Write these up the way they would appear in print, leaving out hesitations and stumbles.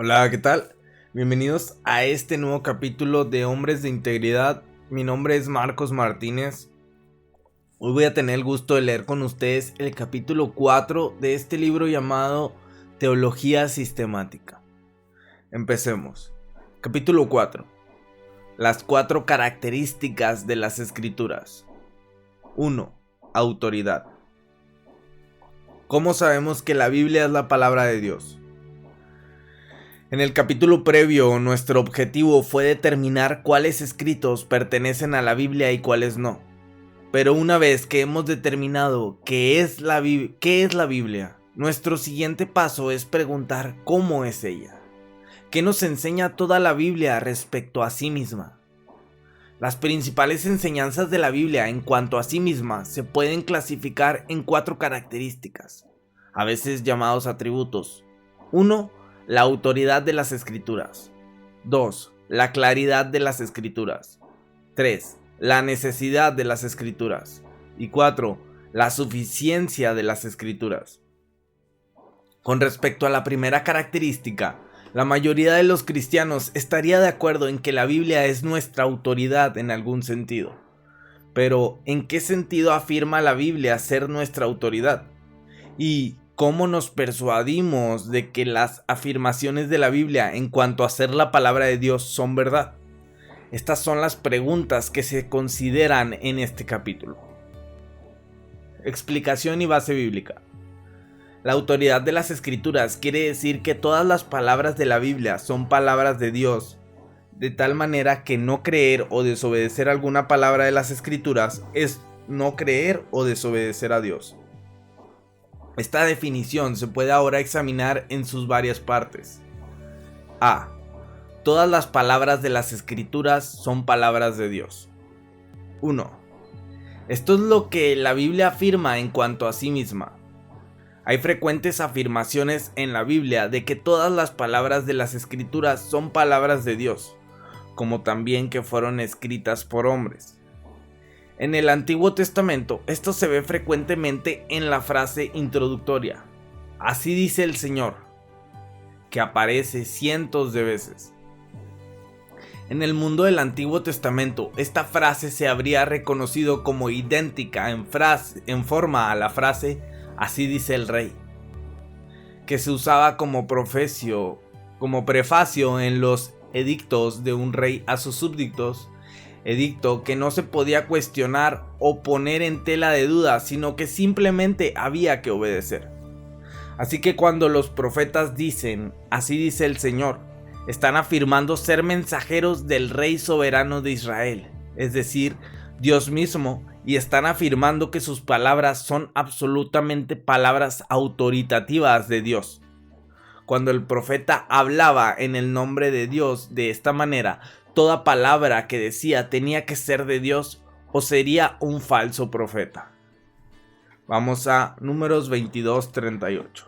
Hola, ¿qué tal? Bienvenidos a este nuevo capítulo de Hombres de Integridad. Mi nombre es Marcos Martínez. Hoy voy a tener el gusto de leer con ustedes el capítulo 4 de este libro llamado Teología Sistemática. Empecemos. Capítulo 4. Las 4 características de las Escrituras. 1. Autoridad. ¿Cómo sabemos que la Biblia es la palabra de Dios? En el capítulo previo, nuestro objetivo fue determinar cuáles escritos pertenecen a la Biblia y cuáles no. Pero una vez que hemos determinado qué es la Biblia, nuestro siguiente paso es preguntar cómo es ella. ¿Qué nos enseña toda la Biblia respecto a sí misma? Las principales enseñanzas de la Biblia en cuanto a sí misma se pueden clasificar en 4 características, a veces llamados atributos. 1. La autoridad de las Escrituras. 2. La claridad de las Escrituras. 3. La necesidad de las Escrituras. Y 4. La suficiencia de las Escrituras. Con respecto a la primera característica, la mayoría de los cristianos estaría de acuerdo en que la Biblia es nuestra autoridad en algún sentido. Pero, ¿en qué sentido afirma la Biblia ser nuestra autoridad? ¿Y cómo nos persuadimos de que las afirmaciones de la Biblia en cuanto a ser la palabra de Dios son verdad? Estas son las preguntas que se consideran en este capítulo. Explicación y base bíblica. La autoridad de las Escrituras quiere decir que todas las palabras de la Biblia son palabras de Dios, de tal manera que no creer o desobedecer alguna palabra de las Escrituras es no creer o desobedecer a Dios. Esta definición se puede ahora examinar en sus varias partes. A. Todas las palabras de las Escrituras son palabras de Dios. 1. Esto es lo que la Biblia afirma en cuanto a sí misma. Hay frecuentes afirmaciones en la Biblia de que todas las palabras de las Escrituras son palabras de Dios, como también que fueron escritas por hombres. En el Antiguo Testamento, esto se ve frecuentemente en la frase introductoria, así dice el Señor, que aparece cientos de veces. En el mundo del Antiguo Testamento, esta frase se habría reconocido como idéntica en forma a la frase, así dice el rey, que se usaba como prefacio en los edictos de un rey a sus súbditos, edicto que no se podía cuestionar o poner en tela de duda, sino que simplemente había que obedecer. Así que cuando los profetas dicen, así dice el Señor, están afirmando ser mensajeros del Rey soberano de Israel, es decir, Dios mismo, y están afirmando que sus palabras son absolutamente palabras autoritativas de Dios. Cuando el profeta hablaba en el nombre de Dios de esta manera, toda palabra que decía tenía que ser de Dios o sería un falso profeta. Vamos a Números 22:38.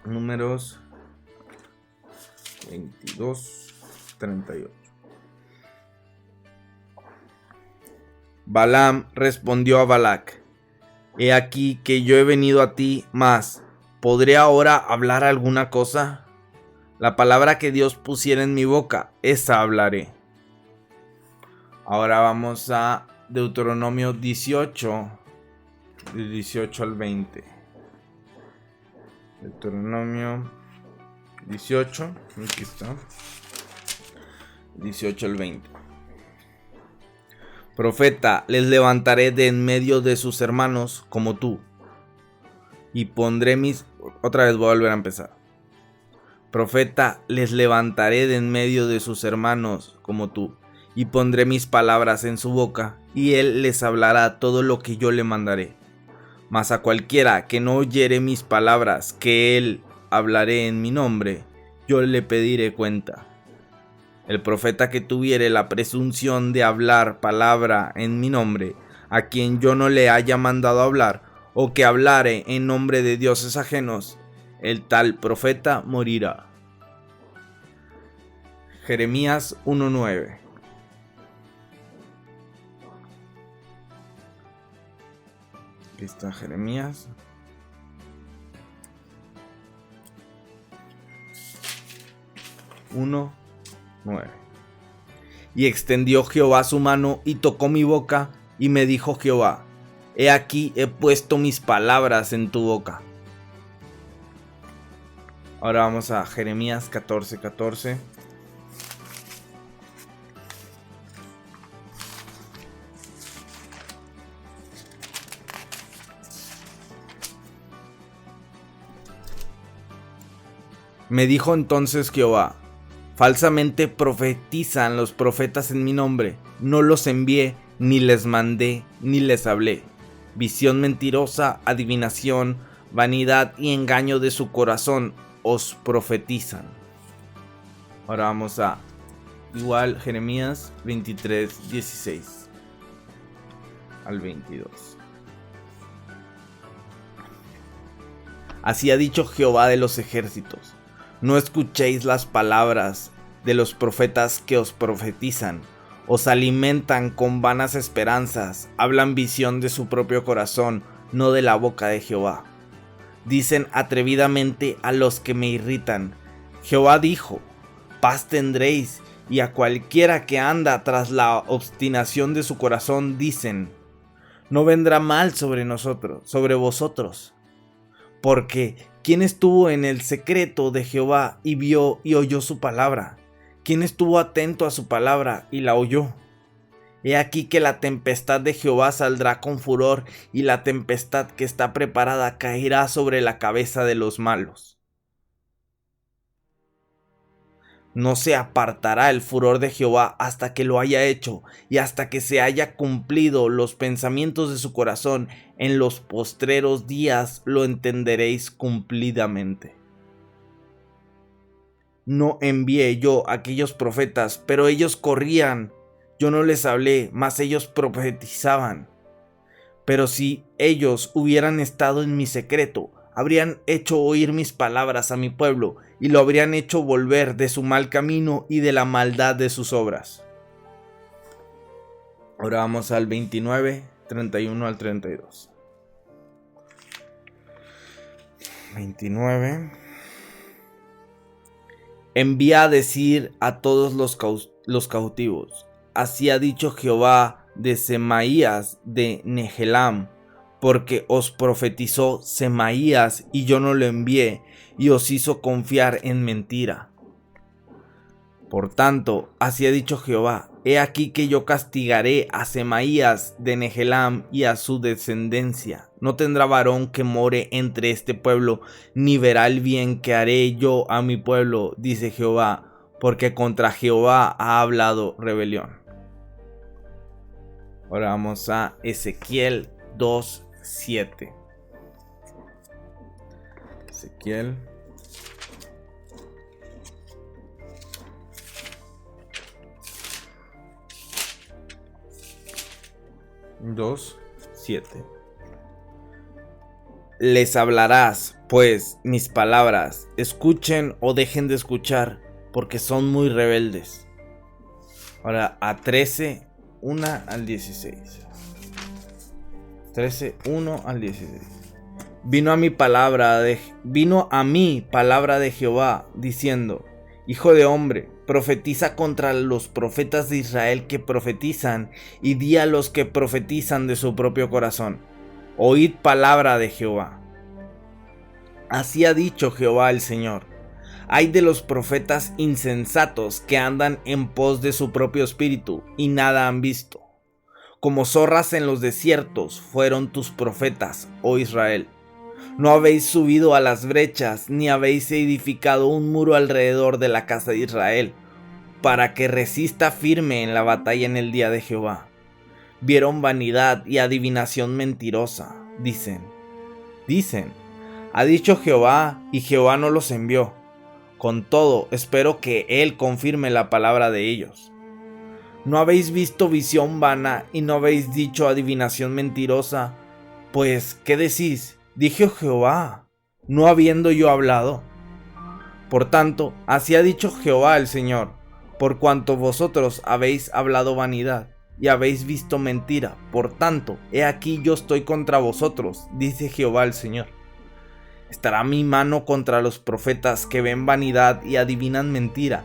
Números 22:38. Balaam respondió a Balac: He aquí que yo he venido a ti, mas ¿podré ahora hablar alguna cosa? La palabra que Dios pusiera en mi boca, esa hablaré. Ahora vamos a Deuteronomio 18, del 18 al 20. Deuteronomio 18, aquí está, 18 al 20. Profeta, les levantaré de en medio de sus hermanos como tú, y pondré mis... Otra vez voy a volver a empezar. Profeta, les levantaré de en medio de sus hermanos como tú, y pondré mis palabras en su boca, y él les hablará todo lo que yo le mandaré. Mas a cualquiera que no oyere mis palabras, que él hablaré en mi nombre, yo le pediré cuenta. El profeta que tuviere la presunción de hablar palabra en mi nombre, a quien yo no le haya mandado hablar, o que hablare en nombre de dioses ajenos, el tal profeta morirá. Jeremías 1:9. Aquí está Jeremías. 1, 9. Y extendió Jehová su mano y tocó mi boca, y me dijo Jehová: he aquí he puesto mis palabras en tu boca. Ahora vamos a Jeremías 14:14. Me dijo entonces Jehová: falsamente profetizan los profetas en mi nombre, no los envié, ni les mandé, ni les hablé. Visión mentirosa, adivinación, vanidad y engaño de su corazón os profetizan. Ahora vamos a igual Jeremías 23:16 al 22. Así ha dicho Jehová de los ejércitos: no escuchéis las palabras de los profetas que os profetizan. Os alimentan con vanas esperanzas, hablan visión de su propio corazón, no de la boca de Jehová. Dicen atrevidamente a los que me irritan: Jehová dijo, paz tendréis, y a cualquiera que anda tras la obstinación de su corazón dicen: no vendrá mal sobre nosotros, sobre vosotros. Porque ¿quién estuvo en el secreto de Jehová y vio y oyó su palabra? ¿Quién estuvo atento a su palabra y la oyó? He aquí que la tempestad de Jehová saldrá con furor, y la tempestad que está preparada caerá sobre la cabeza de los malos. No se apartará el furor de Jehová hasta que lo haya hecho, y hasta que se haya cumplido los pensamientos de su corazón. En los postreros días lo entenderéis cumplidamente. No envié yo a aquellos profetas, pero ellos corrían. Yo no les hablé, mas ellos profetizaban. Pero si ellos hubieran estado en mi secreto, habrían hecho oír mis palabras a mi pueblo, y lo habrían hecho volver de su mal camino y de la maldad de sus obras. Ahora vamos al 29, 31 al 32. 29. Envía a decir a todos los cautivos: así ha dicho Jehová de Semaías de Nehelam, porque os profetizó Semaías y yo no lo envié, y os hizo confiar en mentira. Por tanto, así ha dicho Jehová: he aquí que yo castigaré a Semaías de Nehelam y a su descendencia. No tendrá varón que more entre este pueblo, ni verá el bien que haré yo a mi pueblo, dice Jehová, porque contra Jehová ha hablado rebelión. Ahora vamos a Ezequiel 2:7. Ezequiel 2:7. Les hablarás, pues, mis palabras, escuchen o dejen de escuchar, porque son muy rebeldes. Ahora a 13, 1 al 16. 13, 1 al 16. Vino a mí palabra de Jehová, diciendo: hijo de hombre, profetiza contra los profetas de Israel que profetizan, y di a los que profetizan de su propio corazón: oíd palabra de Jehová. Así ha dicho Jehová el Señor: ay de los profetas insensatos que andan en pos de su propio espíritu y nada han visto. Como zorras en los desiertos fueron tus profetas, oh Israel. No habéis subido a las brechas, ni habéis edificado un muro alrededor de la casa de Israel, para que resista firme en la batalla en el día de Jehová. Vieron vanidad y adivinación mentirosa. Dicen, ha dicho Jehová, y Jehová no los envió. Con todo, espero que Él confirme la palabra de ellos. ¿No habéis visto visión vana y no habéis dicho adivinación mentirosa? Pues, ¿qué decís? Dije Jehová, no habiendo yo hablado. Por tanto, así ha dicho Jehová el Señor: por cuanto vosotros habéis hablado vanidad y habéis visto mentira, por tanto, he aquí yo estoy contra vosotros, dice Jehová el Señor. Estará mi mano contra los profetas que ven vanidad y adivinan mentira,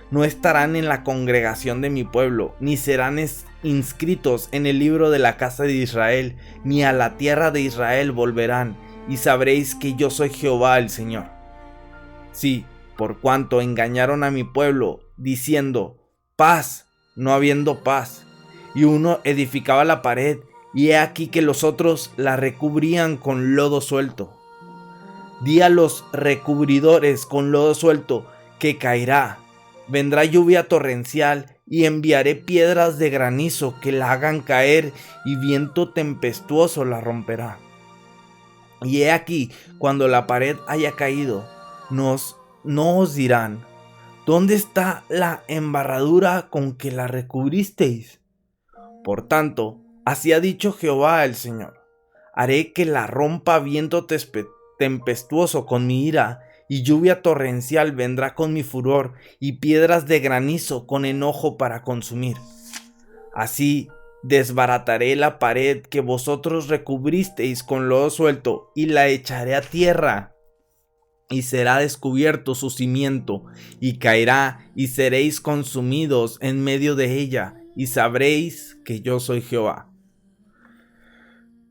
no estarán en la congregación de mi pueblo, ni serán inscritos en el libro de la casa de Israel, ni a la tierra de Israel volverán, y sabréis que yo soy Jehová el Señor. Sí, por cuanto engañaron a mi pueblo, diciendo, paz, no habiendo paz, y uno edificaba la pared, y he aquí que los otros la recubrían con lodo suelto. Di a los recubridores con lodo suelto que caerá. Vendrá lluvia torrencial y enviaré piedras de granizo que la hagan caer y viento tempestuoso la romperá. Y he aquí, cuando la pared haya caído, no os dirán, ¿dónde está la embarradura con que la recubristeis? Por tanto, así ha dicho Jehová el Señor, haré que la rompa viento tempestuoso con mi ira, y lluvia torrencial vendrá con mi furor, y piedras de granizo con enojo para consumir. Así desbarataré la pared que vosotros recubristeis con lodo suelto, y la echaré a tierra, y será descubierto su cimiento, y caerá, y seréis consumidos en medio de ella, y sabréis que yo soy Jehová.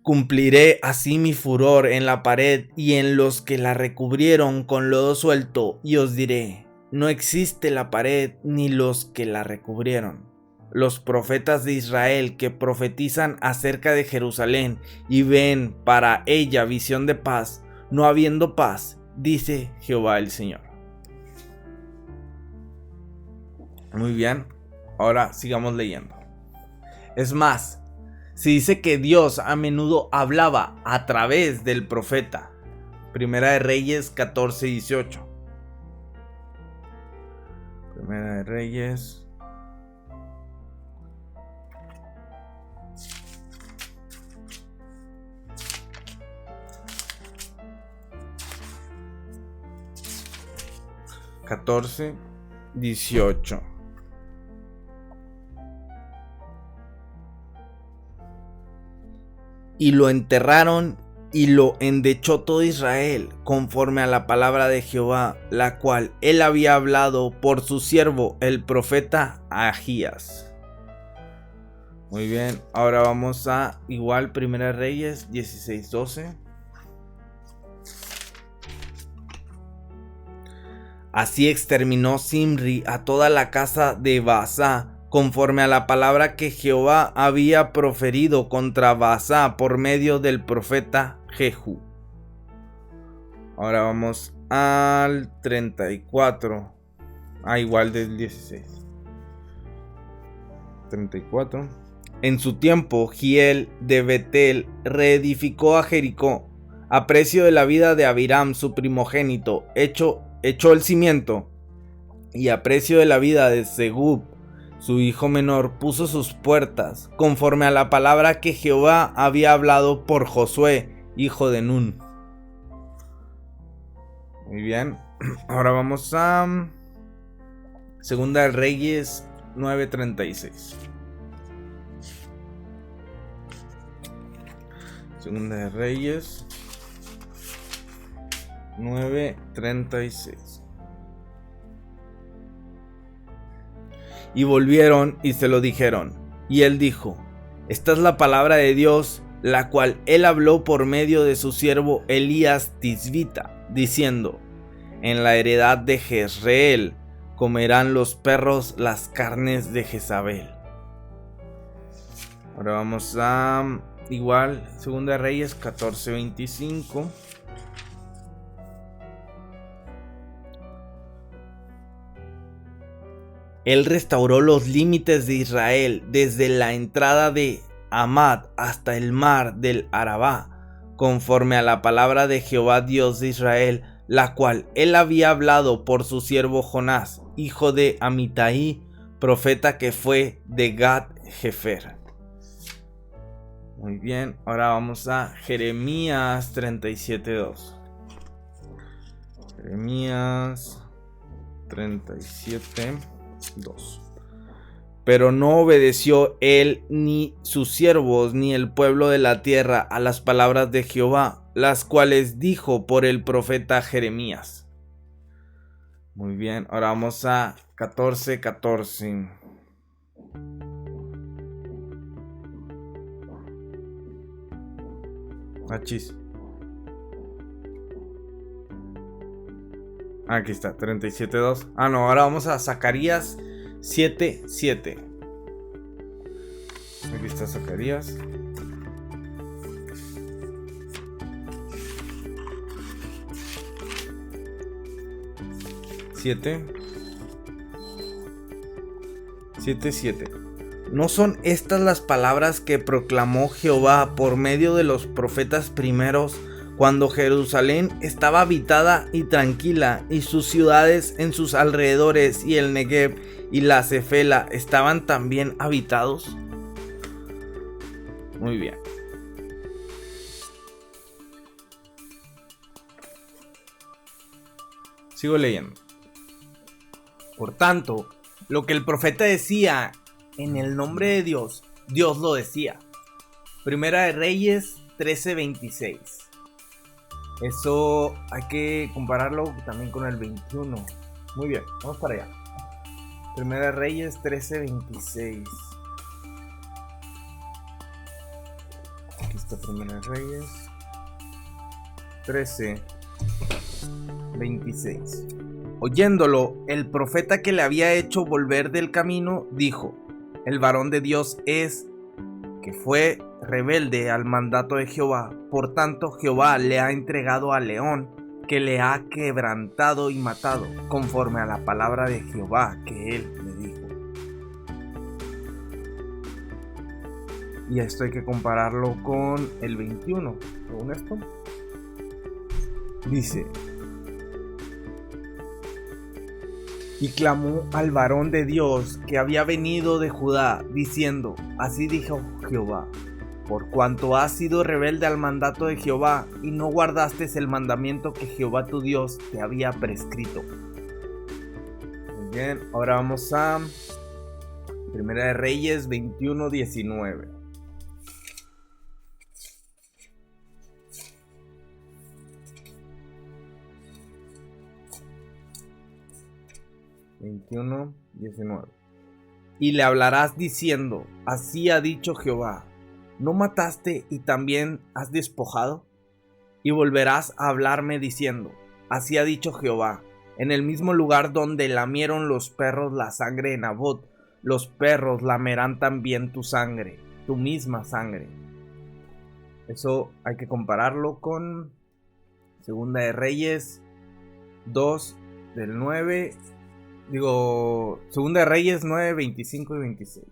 Cumpliré así mi furor en la pared y en los que la recubrieron con lodo suelto, y os diré, no existe la pared ni los que la recubrieron. Los profetas de Israel que profetizan acerca de Jerusalén y ven para ella visión de paz, no habiendo paz, dice Jehová el Señor. Muy bien, ahora sigamos leyendo. Es más, se dice que Dios a menudo hablaba a través del profeta. Primera de Reyes 14:18. Primera de Reyes 14:18. Y lo enterraron y lo endechó todo Israel, conforme a la palabra de Jehová, la cual él había hablado por su siervo el profeta Ahías. Muy bien, ahora vamos a igual Primera Reyes 16:12. Así exterminó Zimri a toda la casa de Baasá, conforme a la palabra que Jehová había proferido contra Baasá por medio del profeta Jehú. Ahora vamos al 34. Igual del 16. 34. En su tiempo, Giel de Betel reedificó a Jericó, a precio de la vida de Abiram, su primogénito, echó el cimiento, y a precio de la vida de Segub, su hijo menor, puso sus puertas, conforme a la palabra que Jehová había hablado por Josué, hijo de Nun. Muy bien, ahora vamos a Segunda de Reyes 9:36. Segunda de Reyes 9:36. Y volvieron y se lo dijeron, y él dijo, esta es la palabra de Dios, la cual él habló por medio de su siervo Elías Tisbita, diciendo, en la heredad de Jezreel comerán los perros las carnes de Jezabel. Ahora vamos a igual Segunda de Reyes 14:25. Él restauró los límites de Israel desde la entrada de Amad hasta el mar del Arabá, conforme a la palabra de Jehová Dios de Israel, la cual él había hablado por su siervo Jonás, hijo de Amitai, profeta que fue de Gat-Hefer. Muy bien, ahora vamos a Jeremías 37:2. Jeremías 37:2. Pero no obedeció él ni sus siervos ni el pueblo de la tierra a las palabras de Jehová, las cuales dijo por el profeta Jeremías. Muy bien, ahora vamos a 14:14. Achis. Aquí está, 37:2. Ah, no, ahora vamos a Zacarías 7:7. Aquí está Zacarías. Siete. 7:7. ¿No son estas las palabras que proclamó Jehová por medio de los profetas primeros, cuando Jerusalén estaba habitada y tranquila, y sus ciudades en sus alrededores y el Negev y la Cefela estaban también habitados? Muy bien. Sigo leyendo. Por tanto, lo que el profeta decía en el nombre de Dios, Dios lo decía. Primera de Reyes 13:26. Eso hay que compararlo también con el 21. Muy bien, vamos para allá. Primera de Reyes 13:26. Aquí está Primera de Reyes 13:26. Oyéndolo, el profeta que le había hecho volver del camino dijo: el varón de Dios es, que fue rebelde al mandato de Jehová. Por tanto, Jehová le ha entregado al león, que le ha quebrantado y matado, conforme a la palabra de Jehová que él le dijo. Y esto hay que compararlo con el 21. Según esto, dice: y clamó al varón de Dios que había venido de Judá, diciendo: así dijo Jehová, por cuanto has sido rebelde al mandato de Jehová, y no guardaste el mandamiento que Jehová tu Dios te había prescrito. Muy bien, ahora vamos a Primera de Reyes 21:19. Y le hablarás diciendo: así ha dicho Jehová, ¿no mataste y también has despojado? Y volverás a hablarme diciendo: así ha dicho Jehová, en el mismo lugar donde lamieron los perros la sangre de Nabot, los perros lamerán también tu sangre, tu misma sangre. Eso hay que compararlo con Segunda de Reyes 2 del 9. Segunda de Reyes 9, 25 y 26.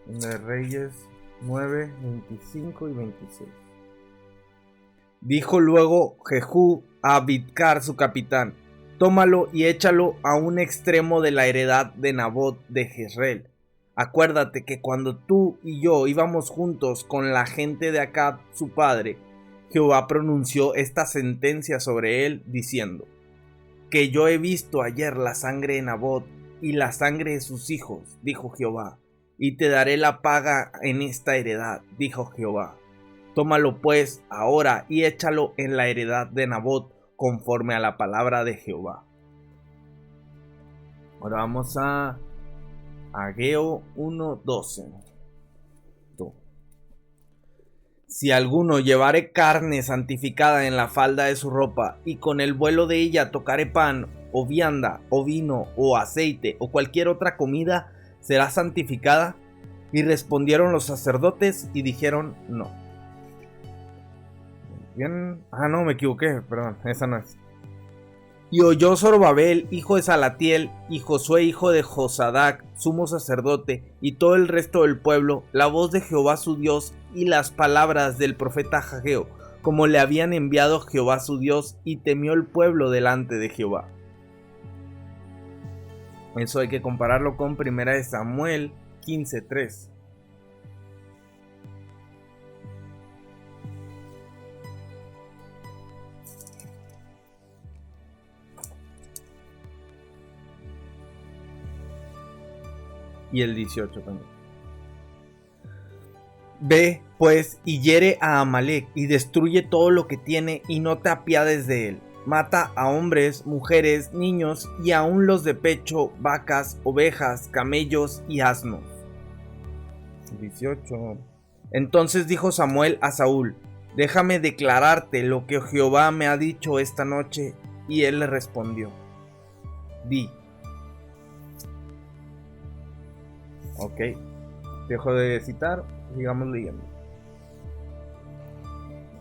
Segunda de Reyes 9, 25 y 26. Dijo luego Jehú a Bidkar su capitán: tómalo y échalo a un extremo de la heredad de Nabot de Jezreel. Acuérdate que cuando tú y yo íbamos juntos con la gente de Acab su padre, Jehová pronunció esta sentencia sobre él, diciendo: que yo he visto ayer la sangre de Nabot y la sangre de sus hijos, dijo Jehová, y te daré la paga en esta heredad, dijo Jehová. Tómalo pues ahora y échalo en la heredad de Nabot, conforme a la palabra de Jehová. Ahora vamos a Ageo 1:12. Si alguno llevare carne santificada en la falda de su ropa, y con el vuelo de ella tocare pan, o vianda, o vino, o aceite, o cualquier otra comida, será santificada. Y respondieron los sacerdotes y dijeron: no. Bien. No, me equivoqué, perdón, esa no es. Y oyó Zorobabel, hijo de Salatiel, y Josué, hijo de Josadac, sumo sacerdote, y todo el resto del pueblo, la voz de Jehová su Dios, y las palabras del profeta Ageo, como le habían enviado Jehová su Dios, y temió el pueblo delante de Jehová. Eso hay que compararlo con 1 Samuel 15:3. Y el 18 también. Ve, pues, y hiere a Amalec, y destruye todo lo que tiene, y no te apiades de él. mata a hombres, mujeres, niños y aún los de pecho, vacas, ovejas, camellos y asnos. 18. Entonces dijo Samuel a Saúl: déjame declararte lo que Jehová me ha dicho esta noche. Y él le respondió: di. Ok, dejo de citar, sigamos leyendo.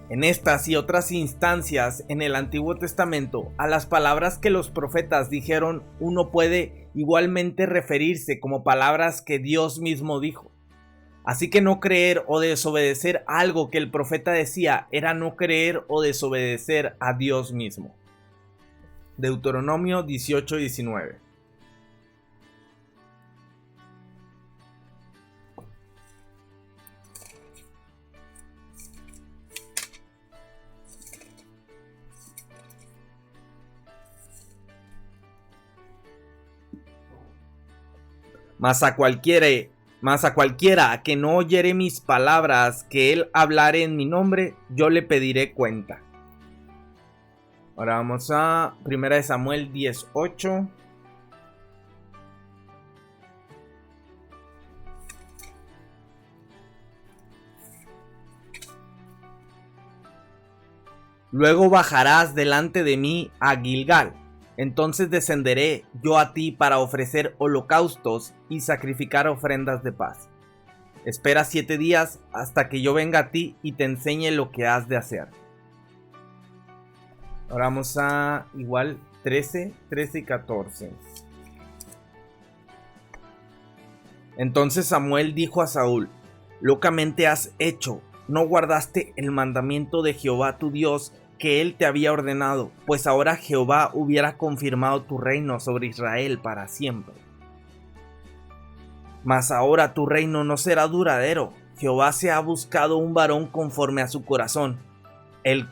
En estas y otras instancias en el Antiguo Testamento, a las palabras que los profetas dijeron, uno puede igualmente referirse como palabras que Dios mismo dijo. Así que no creer o desobedecer algo que el profeta decía era no creer o desobedecer a Dios mismo. Deuteronomio 18:19. Mas a cualquiera que no oyere mis palabras que él hablare en mi nombre, yo le pediré cuenta. Ahora vamos a 1 Samuel 10:8. Luego bajarás delante de mí a Gilgal. Entonces descenderé yo a ti para ofrecer holocaustos y sacrificar ofrendas de paz. Espera 7 días hasta que yo venga a ti y te enseñe lo que has de hacer. Ahora vamos a igual 13 y 14. Entonces Samuel dijo a Saúl: locamente has hecho, no guardaste el mandamiento de Jehová tu Dios que él te había ordenado, pues ahora Jehová hubiera confirmado tu reino sobre Israel para siempre. Mas ahora tu reino no será duradero. Jehová se ha buscado un varón conforme a su corazón,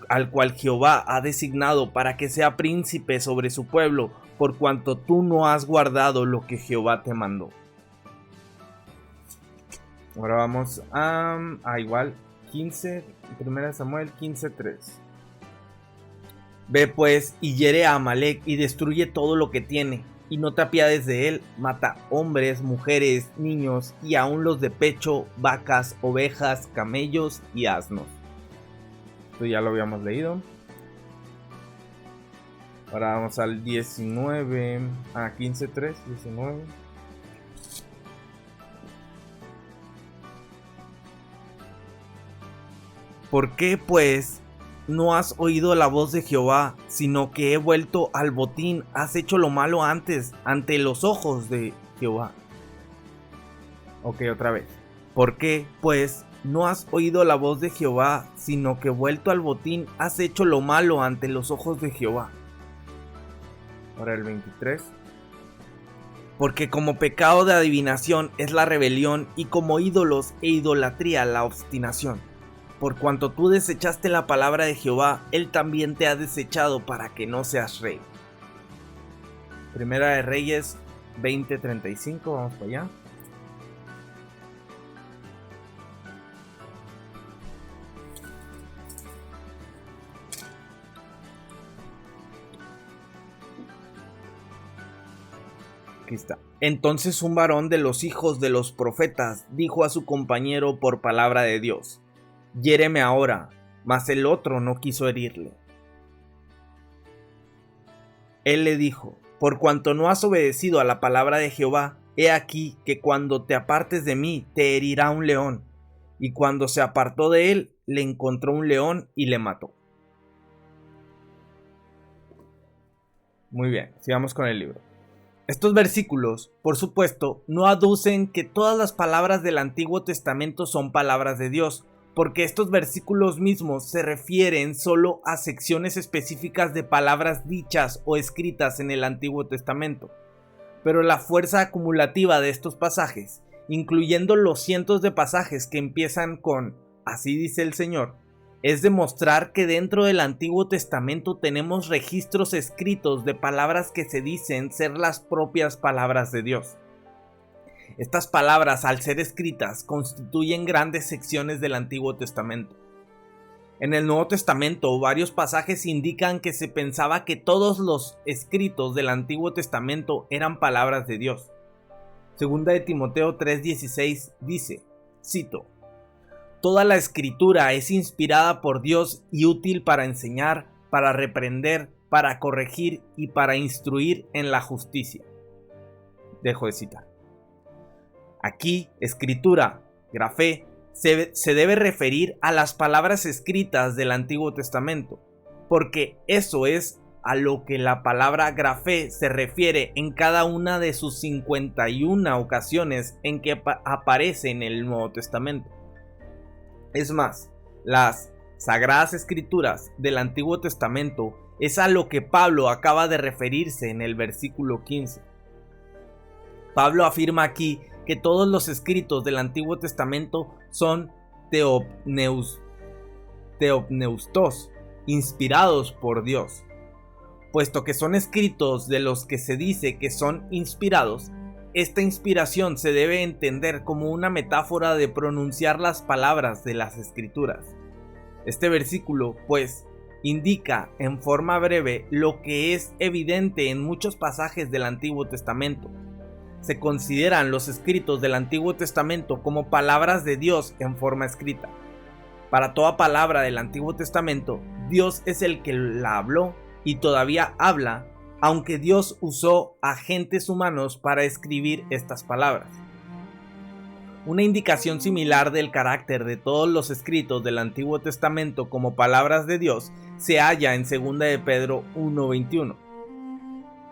al cual Jehová ha designado para que sea príncipe sobre su pueblo, por cuanto tú no has guardado lo que Jehová te mandó. Ahora vamos a igual 15, 1 Samuel 15:3. Ve pues y hiere a Amalek y destruye todo lo que tiene, y no te apiades de él. Mata hombres, mujeres, niños y aún los de pecho, vacas, ovejas, camellos y asnos. Esto ya lo habíamos leído. Ahora vamos al 19, 15:3, 19. ¿Por qué pues no has oído la voz de Jehová, sino que he vuelto al botín? Has hecho lo malo antes, ante los ojos de Jehová. Ok, otra vez. ¿Por qué pues no has oído la voz de Jehová, sino que vuelto al botín has hecho lo malo ante los ojos de Jehová? Ahora el 23. Porque como pecado de adivinación es la rebelión, y como ídolos e idolatría la obstinación. Por cuanto tú desechaste la palabra de Jehová, él también te ha desechado para que no seas rey. Primera de Reyes 20:35, vamos para allá. Aquí está. Entonces un varón de los hijos de los profetas dijo a su compañero por palabra de Dios: hiéreme ahora. Mas el otro no quiso herirle. Él le dijo: por cuanto no has obedecido a la palabra de Jehová, he aquí que cuando te apartes de mí te herirá un león. Y cuando se apartó de él, le encontró un león y le mató. Muy bien, sigamos con el libro. Estos versículos, por supuesto, no aducen que todas las palabras del Antiguo Testamento son palabras de Dios, porque estos versículos mismos se refieren solo a secciones específicas de palabras dichas o escritas en el Antiguo Testamento. Pero la fuerza acumulativa de estos pasajes, incluyendo los cientos de pasajes que empiezan con "así dice el Señor", es demostrar que dentro del Antiguo Testamento tenemos registros escritos de palabras que se dicen ser las propias palabras de Dios. Estas palabras, al ser escritas, constituyen grandes secciones del Antiguo Testamento. En el Nuevo Testamento, varios pasajes indican que se pensaba que todos los escritos del Antiguo Testamento eran palabras de Dios. Segunda de Timoteo 3:16 dice, cito, toda la escritura es inspirada por Dios y útil para enseñar, para reprender, para corregir y para instruir en la justicia. Dejo de citar. Aquí, escritura, grafé, se debe referir a las palabras escritas del Antiguo Testamento, porque eso es a lo que la palabra grafé se refiere en cada una de sus 51 ocasiones en que aparece en el Nuevo Testamento. Es más, las Sagradas Escrituras del Antiguo Testamento es a lo que Pablo acaba de referirse en el versículo 15. Pablo afirma aquí que todos los escritos del Antiguo Testamento son teopneustos, inspirados por Dios. Puesto que son escritos de los que se dice que son inspirados, esta inspiración se debe entender como una metáfora de pronunciar las palabras de las Escrituras. Este versículo, pues, indica en forma breve lo que es evidente en muchos pasajes del Antiguo Testamento. Se consideran los escritos del Antiguo Testamento como palabras de Dios en forma escrita. Para toda palabra del Antiguo Testamento, Dios es el que la habló y todavía habla, aunque Dios usó agentes humanos para escribir estas palabras. Una indicación similar del carácter de todos los escritos del Antiguo Testamento como palabras de Dios se halla en 2 de Pedro 1:21.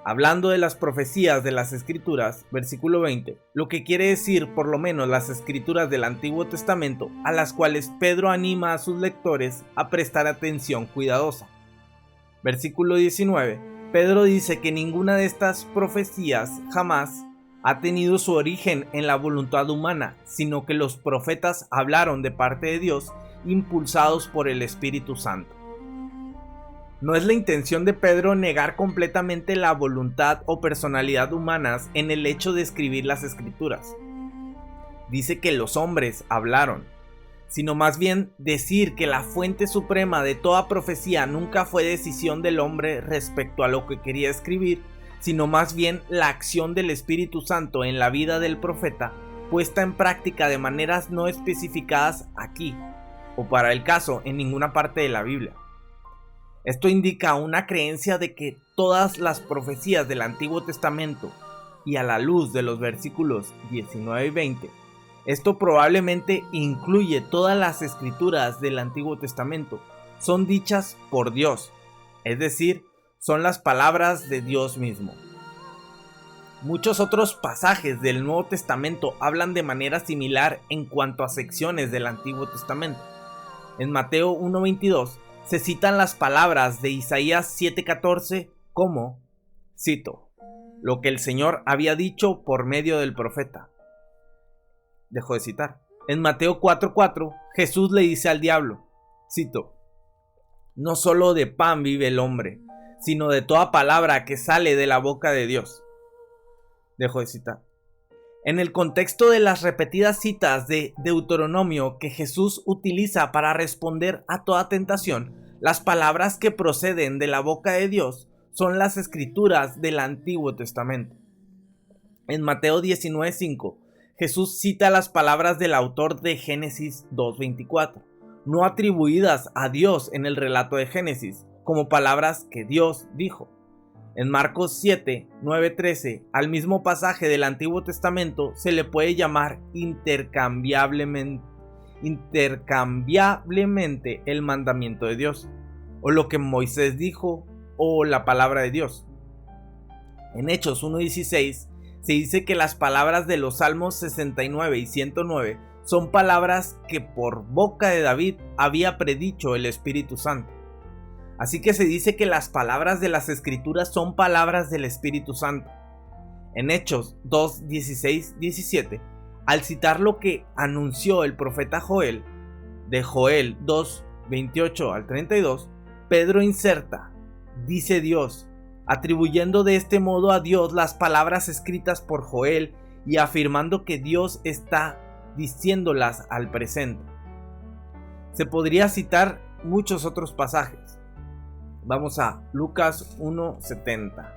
Hablando de las profecías de las Escrituras, versículo 20, lo que quiere decir por lo menos las Escrituras del Antiguo Testamento, a las cuales Pedro anima a sus lectores a prestar atención cuidadosa. Versículo 19, Pedro dice que ninguna de estas profecías jamás ha tenido su origen en la voluntad humana, sino que los profetas hablaron de parte de Dios, impulsados por el Espíritu Santo. No es la intención de Pedro negar completamente la voluntad o personalidad humanas en el hecho de escribir las Escrituras. Dice que los hombres hablaron, sino más bien decir que la fuente suprema de toda profecía nunca fue decisión del hombre respecto a lo que quería escribir, sino más bien la acción del Espíritu Santo en la vida del profeta, puesta en práctica de maneras no especificadas aquí, o para el caso en ninguna parte de la Biblia. Esto indica una creencia de que todas las profecías del Antiguo Testamento, y a la luz de los versículos 19 y 20, esto probablemente incluye todas las escrituras del Antiguo Testamento, son dichas por Dios, es decir, son las palabras de Dios mismo. Muchos otros pasajes del Nuevo Testamento hablan de manera similar en cuanto a secciones del Antiguo Testamento. En Mateo 1:22 se citan las palabras de Isaías 7:14 como, cito, lo que el Señor había dicho por medio del profeta. Dejo de citar. En Mateo 4:4 Jesús le dice al diablo, cito, no solo de pan vive el hombre, sino de toda palabra que sale de la boca de Dios. Dejo de citar. En el contexto de las repetidas citas de Deuteronomio que Jesús utiliza para responder a toda tentación, las palabras que proceden de la boca de Dios son las escrituras del Antiguo Testamento. En Mateo 19:5, Jesús cita las palabras del autor de Génesis 2:24, no atribuidas a Dios en el relato de Génesis, como palabras que Dios dijo. En Marcos 7:9-13, al mismo pasaje del Antiguo Testamento se le puede llamar intercambiablemente el mandamiento de Dios, o lo que Moisés dijo, o la palabra de Dios. En Hechos 1:16 se dice que las palabras de los Salmos 69 y 109 son palabras que por boca de David había predicho el Espíritu Santo. Así que se dice que las palabras de las Escrituras son palabras del Espíritu Santo. En Hechos 2:16-17, al citar lo que anunció el profeta Joel, de Joel 2:28-32, Pedro inserta, dice Dios, atribuyendo de este modo a Dios las palabras escritas por Joel y afirmando que Dios está diciéndolas al presente. Se podría citar muchos otros pasajes. Vamos a Lucas 1:70.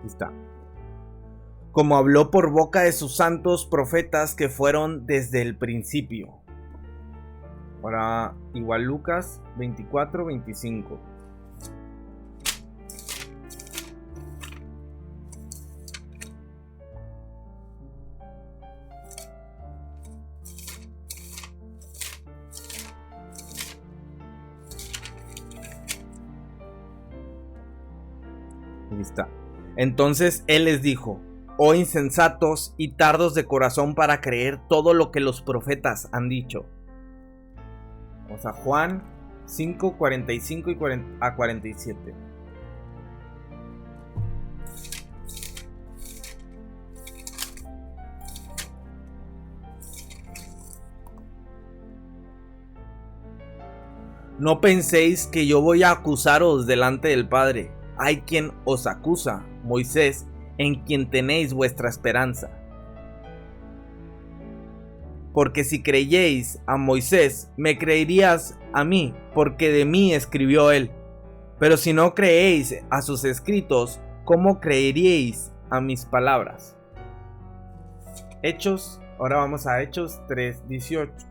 Está. Como habló por boca de sus santos profetas que fueron desde el principio. Ahora, igual Lucas 24:25. Ahí está. Entonces él les dijo: oh insensatos y tardos de corazón para creer todo lo que los profetas han dicho. O sea, Juan 5:45 y 47. No penséis que yo voy a acusaros delante del Padre. Hay quien os acusa, Moisés, en quien tenéis vuestra esperanza. Porque si creyéis a Moisés, me creerías a mí, porque de mí escribió él. Pero si no creéis a sus escritos, ¿cómo creeríais a mis palabras? Hechos, ahora vamos a Hechos 3:18.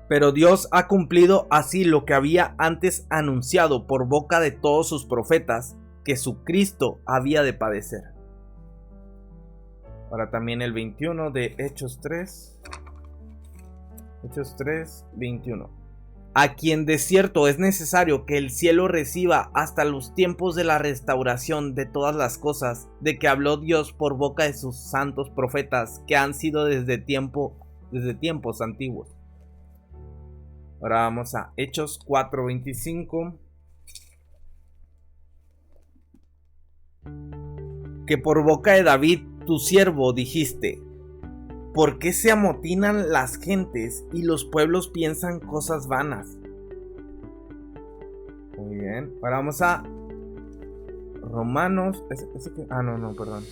Pero Dios ha cumplido así lo que había antes anunciado por boca de todos sus profetas, que su Cristo había de padecer. Ahora también el 21 de Hechos 3. Hechos 3:21. A quien de cierto es necesario que el cielo reciba hasta los tiempos de la restauración de todas las cosas, de que habló Dios por boca de sus santos profetas, que han sido desde tiempos antiguos. Ahora vamos a Hechos 4:25. Que por boca de David, tu siervo, dijiste: ¿por qué se amotinan las gentes y los pueblos piensan cosas vanas? Muy bien. Ahora vamos a Romanos. Perdón.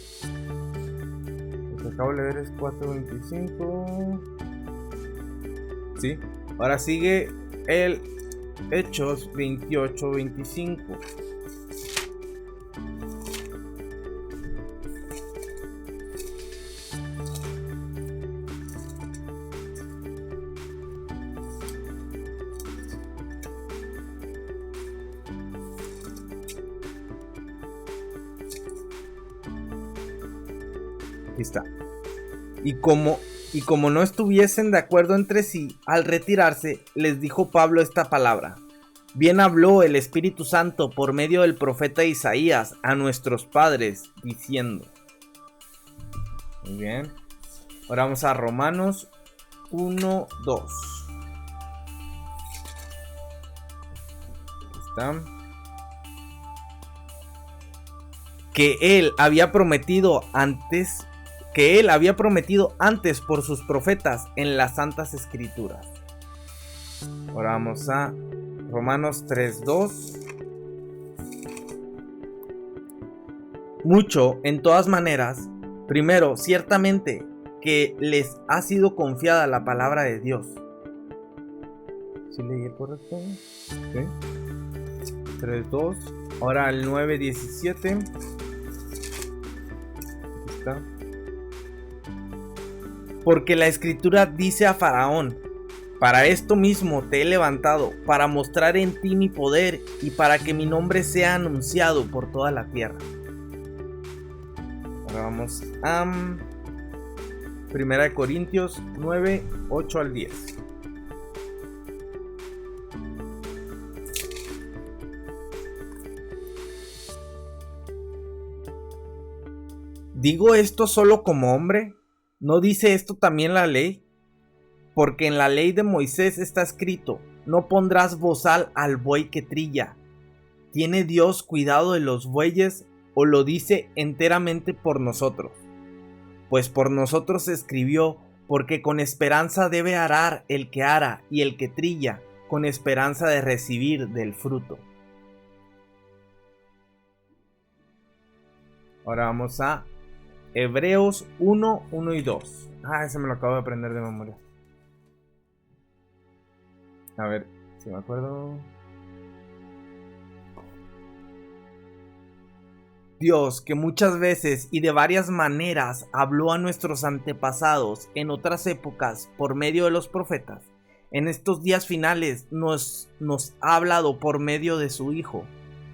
Lo que acabo de leer es 4:25. Sí. Ahora sigue el Hechos 28:25. Aquí está. Y como no estuviesen de acuerdo entre sí, al retirarse, les dijo Pablo esta palabra: bien habló el Espíritu Santo por medio del profeta Isaías a nuestros padres, diciendo. Muy bien. Ahora vamos a Romanos 1:2. Aquí está. Que él había prometido antes por sus profetas en las santas escrituras. Ahora vamos a Romanos 3:2. Mucho, en todas maneras, primero, ciertamente que les ha sido confiada la palabra de Dios. ¿Sí leí el correcto? ¿Sí? 3:2. Ahora el 9:17. Aquí está. Porque la escritura dice a Faraón: para esto mismo te he levantado, para mostrar en ti mi poder y para que mi nombre sea anunciado por toda la tierra. Ahora vamos a 1 Corintios 9:8-10. ¿Digo esto solo como hombre? ¿No dice esto también la ley? Porque en la ley de Moisés está escrito: no pondrás bozal al buey que trilla. ¿Tiene Dios cuidado de los bueyes o lo dice enteramente por nosotros? Pues por nosotros escribió, porque con esperanza debe arar el que ara y el que trilla, con esperanza de recibir del fruto. Ahora vamos a Hebreos 1, 1 y 2. Ese me lo acabo de aprender de memoria. A ver si me acuerdo. Dios, que muchas veces y de varias maneras habló a nuestros antepasados en otras épocas por medio de los profetas, en estos días finales nos ha hablado por medio de su Hijo.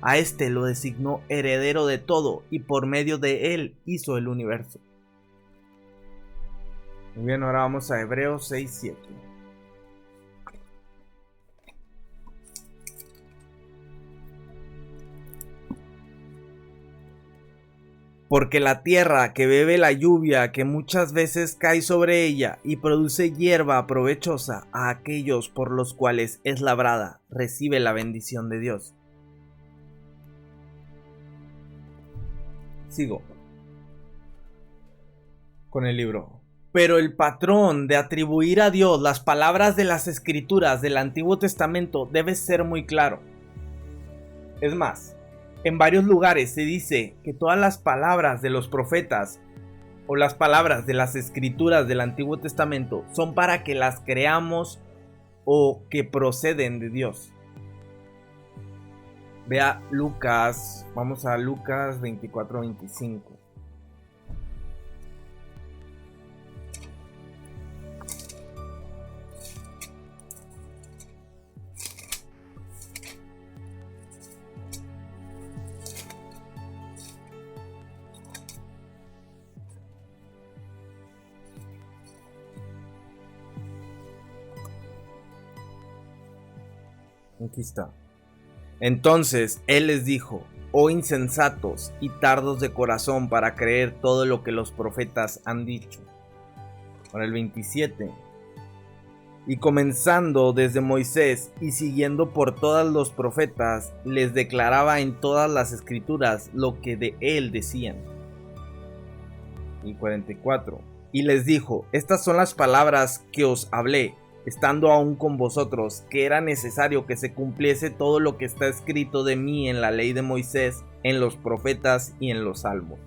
A este lo designó heredero de todo y por medio de él hizo el universo. Muy bien, ahora vamos a Hebreos 6, 7. Porque la tierra que bebe la lluvia que muchas veces cae sobre ella y produce hierba provechosa a aquellos por los cuales es labrada, recibe la bendición de Dios. Sigo con el libro. Pero el patrón de atribuir a Dios las palabras de las escrituras del Antiguo Testamento debe ser muy claro. Es más, en varios lugares se dice que todas las palabras de los profetas o las palabras de las escrituras del Antiguo Testamento son para que las creamos o que proceden de Dios. Vea Lucas, vamos a Lucas 24, 25. Aquí está. Entonces él les dijo: oh insensatos y tardos de corazón para creer todo lo que los profetas han dicho. Ahora el 27. Y comenzando desde Moisés y siguiendo por todos los profetas, les declaraba en todas las escrituras lo que de él decían. Y 44. Y les dijo: estas son las palabras que os hablé, estando aún con vosotros, que era necesario que se cumpliese todo lo que está escrito de mí en la ley de Moisés, en los profetas y en los salmos.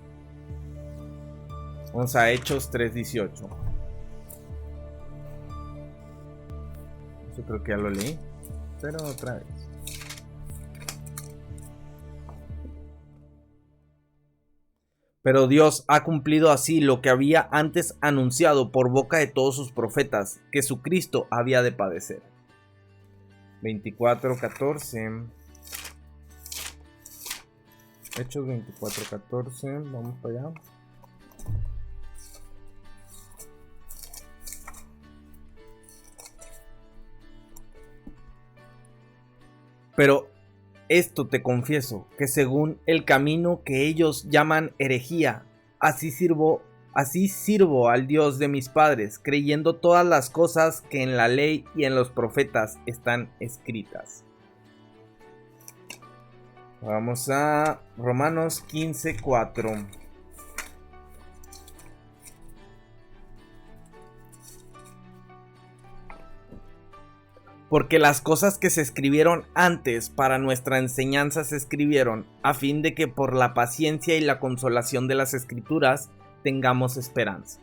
Vamos a Hechos 3:18. Yo creo que ya lo leí, pero otra vez. Pero Dios ha cumplido así lo que había antes anunciado por boca de todos sus profetas, que su Cristo había de padecer. 24:14. Hechos 24:14. Vamos para allá. Pero esto te confieso, que según el camino que ellos llaman herejía, así sirvo al Dios de mis padres, creyendo todas las cosas que en la ley y en los profetas están escritas. Vamos a Romanos 15:4. Porque las cosas que se escribieron antes para nuestra enseñanza se escribieron, a fin de que por la paciencia y la consolación de las escrituras tengamos esperanza.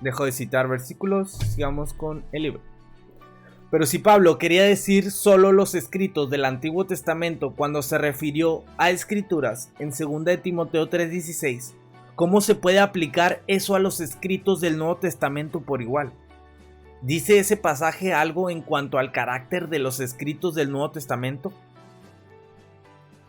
Dejo de citar versículos, sigamos con el libro. Pero si Pablo quería decir solo los escritos del Antiguo Testamento cuando se refirió a escrituras en 2 de Timoteo 3:16, ¿cómo se puede aplicar eso a los escritos del Nuevo Testamento por igual? ¿Dice ese pasaje algo en cuanto al carácter de los escritos del Nuevo Testamento?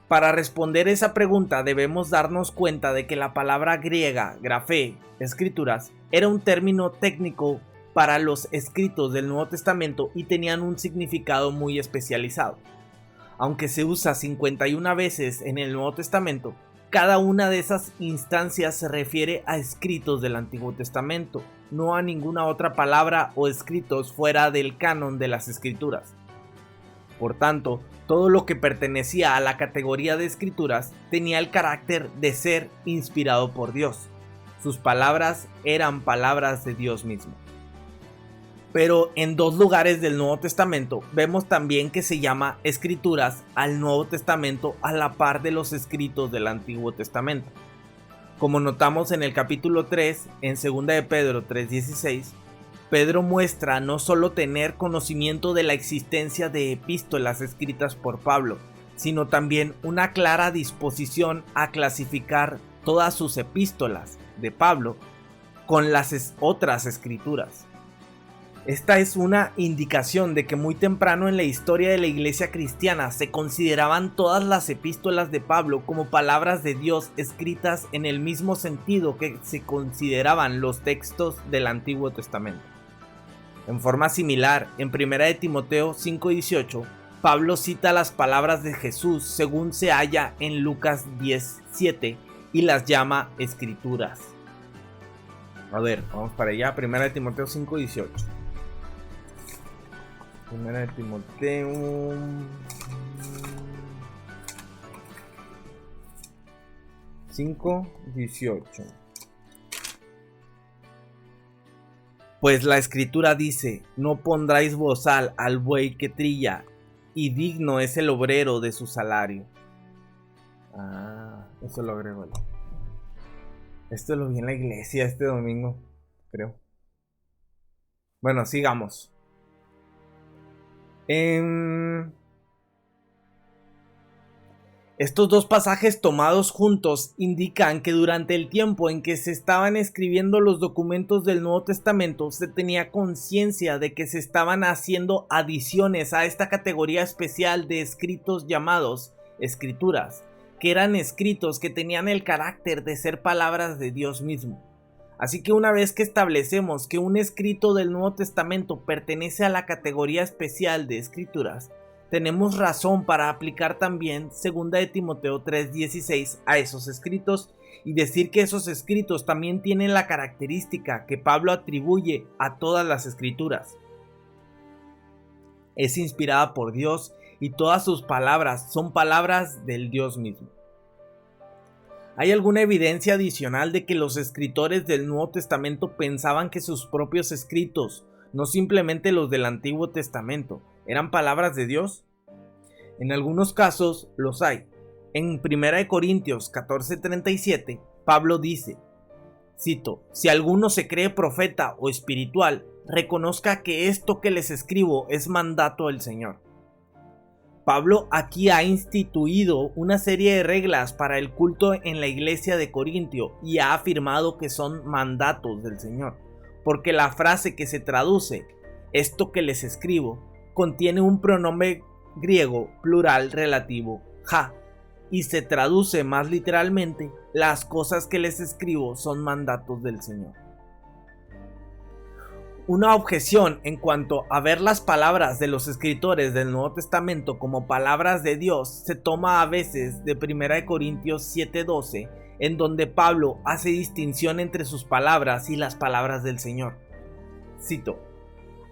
Para responder esa pregunta debemos darnos cuenta de que la palabra griega, grafé, escrituras, era un término técnico para los escritos del Nuevo Testamento y tenían un significado muy especializado. Aunque se usa 51 veces en el Nuevo Testamento, cada una de esas instancias se refiere a escritos del Antiguo Testamento, no a ninguna otra palabra o escritos fuera del canon de las Escrituras. Por tanto, todo lo que pertenecía a la categoría de escrituras tenía el carácter de ser inspirado por Dios. Sus palabras eran palabras de Dios mismo. Pero en dos lugares del Nuevo Testamento vemos también que se llama escrituras al Nuevo Testamento a la par de los escritos del Antiguo Testamento. Como notamos en el capítulo 3, en 2 de Pedro 3:16, Pedro muestra no solo tener conocimiento de la existencia de epístolas escritas por Pablo, sino también una clara disposición a clasificar todas sus epístolas de Pablo con las otras escrituras. Esta es una indicación de que muy temprano en la historia de la iglesia cristiana se consideraban todas las epístolas de Pablo como palabras de Dios escritas en el mismo sentido que se consideraban los textos del Antiguo Testamento. En forma similar, en 1 de Timoteo 5:18, Pablo cita las palabras de Jesús según se halla en Lucas 10:7 y las llama escrituras. A ver, vamos para allá, 1 de Timoteo 5:18. 1 de Timoteo 5:18. Pues la escritura dice: no pondráis bozal al buey que trilla, y digno es el obrero de su salario. Eso lo agrego. Esto lo vi en la iglesia este domingo, creo. Bueno, sigamos. Estos dos pasajes tomados juntos indican que durante el tiempo en que se estaban escribiendo los documentos del Nuevo Testamento se tenía conciencia de que se estaban haciendo adiciones a esta categoría especial de escritos llamados escrituras, que eran escritos que tenían el carácter de ser palabras de Dios mismo. Así que una vez que establecemos que un escrito del Nuevo Testamento pertenece a la categoría especial de escrituras, tenemos razón para aplicar también 2 de Timoteo 3:16 a esos escritos y decir que esos escritos también tienen la característica que Pablo atribuye a todas las escrituras. Es inspirada por Dios y todas sus palabras son palabras del Dios mismo. ¿Hay alguna evidencia adicional de que los escritores del Nuevo Testamento pensaban que sus propios escritos, no simplemente los del Antiguo Testamento, eran palabras de Dios? En algunos casos los hay. En 1 Corintios 14:37, Pablo dice, cito: si alguno se cree profeta o espiritual, reconozca que esto que les escribo es mandato del Señor. Pablo aquí ha instituido una serie de reglas para el culto en la iglesia de Corintio y ha afirmado que son mandatos del Señor, porque la frase que se traduce, esto que les escribo, contiene un pronombre griego plural relativo, ja, y se traduce más literalmente, las cosas que les escribo son mandatos del Señor. Una objeción en cuanto a ver las palabras de los escritores del Nuevo Testamento como palabras de Dios se toma a veces de 1 Corintios 7:12, en donde Pablo hace distinción entre sus palabras y las palabras del Señor. Cito: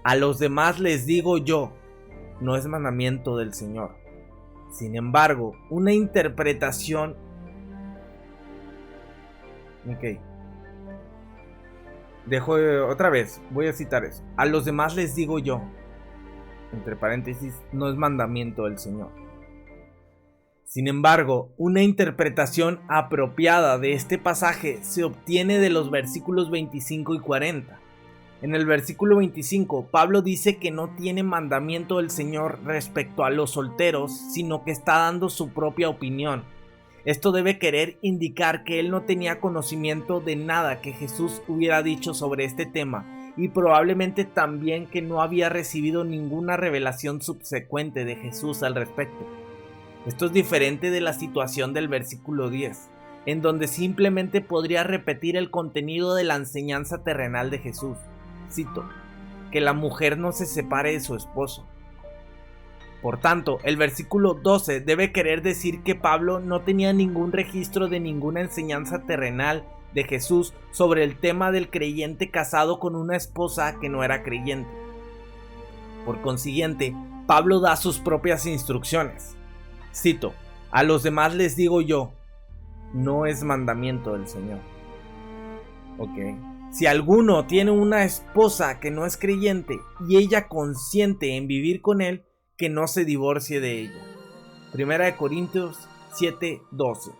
a los demás les digo yo, no es mandamiento del Señor. Sin embargo, una interpretación... Otra vez, voy a citar eso. A los demás les digo yo, entre paréntesis, no es mandamiento del Señor. Sin embargo, una interpretación apropiada de este pasaje se obtiene de los versículos 25 y 40. En el versículo 25, Pablo dice que no tiene mandamiento del Señor respecto a los solteros, sino que está dando su propia opinión. Esto debe querer indicar que él no tenía conocimiento de nada que Jesús hubiera dicho sobre este tema y probablemente también que no había recibido ninguna revelación subsecuente de Jesús al respecto. Esto es diferente de la situación del versículo 10, en donde simplemente podría repetir el contenido de la enseñanza terrenal de Jesús. Cito: que la mujer no se separe de su esposo. Por tanto, el versículo 12 debe querer decir que Pablo no tenía ningún registro de ninguna enseñanza terrenal de Jesús sobre el tema del creyente casado con una esposa que no era creyente. Por consiguiente, Pablo da sus propias instrucciones. Cito: a los demás les digo yo, no es mandamiento del Señor. Si alguno tiene una esposa que no es creyente y ella consiente en vivir con él, que no se divorcie de ella. Primera de Corintios 7:12.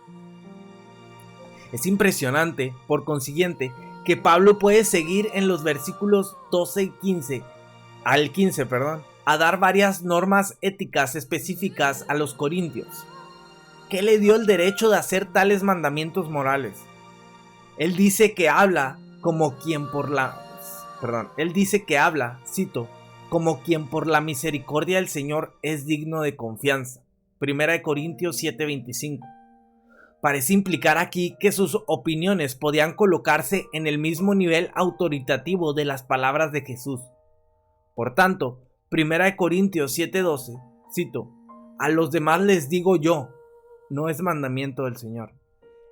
Es impresionante, por consiguiente, que Pablo puede seguir en los versículos 12 y 15, a dar varias normas éticas específicas a los corintios. ¿Qué le dio el derecho de hacer tales mandamientos morales? Él dice que habla como quien por la... cito, como quien por la misericordia del Señor es digno de confianza. Primera de Corintios 7:25. Parece implicar aquí que sus opiniones podían colocarse en el mismo nivel autoritativo de las palabras de Jesús. Por tanto, Primera de Corintios 7:12, cito: a los demás les digo yo, no es mandamiento del Señor.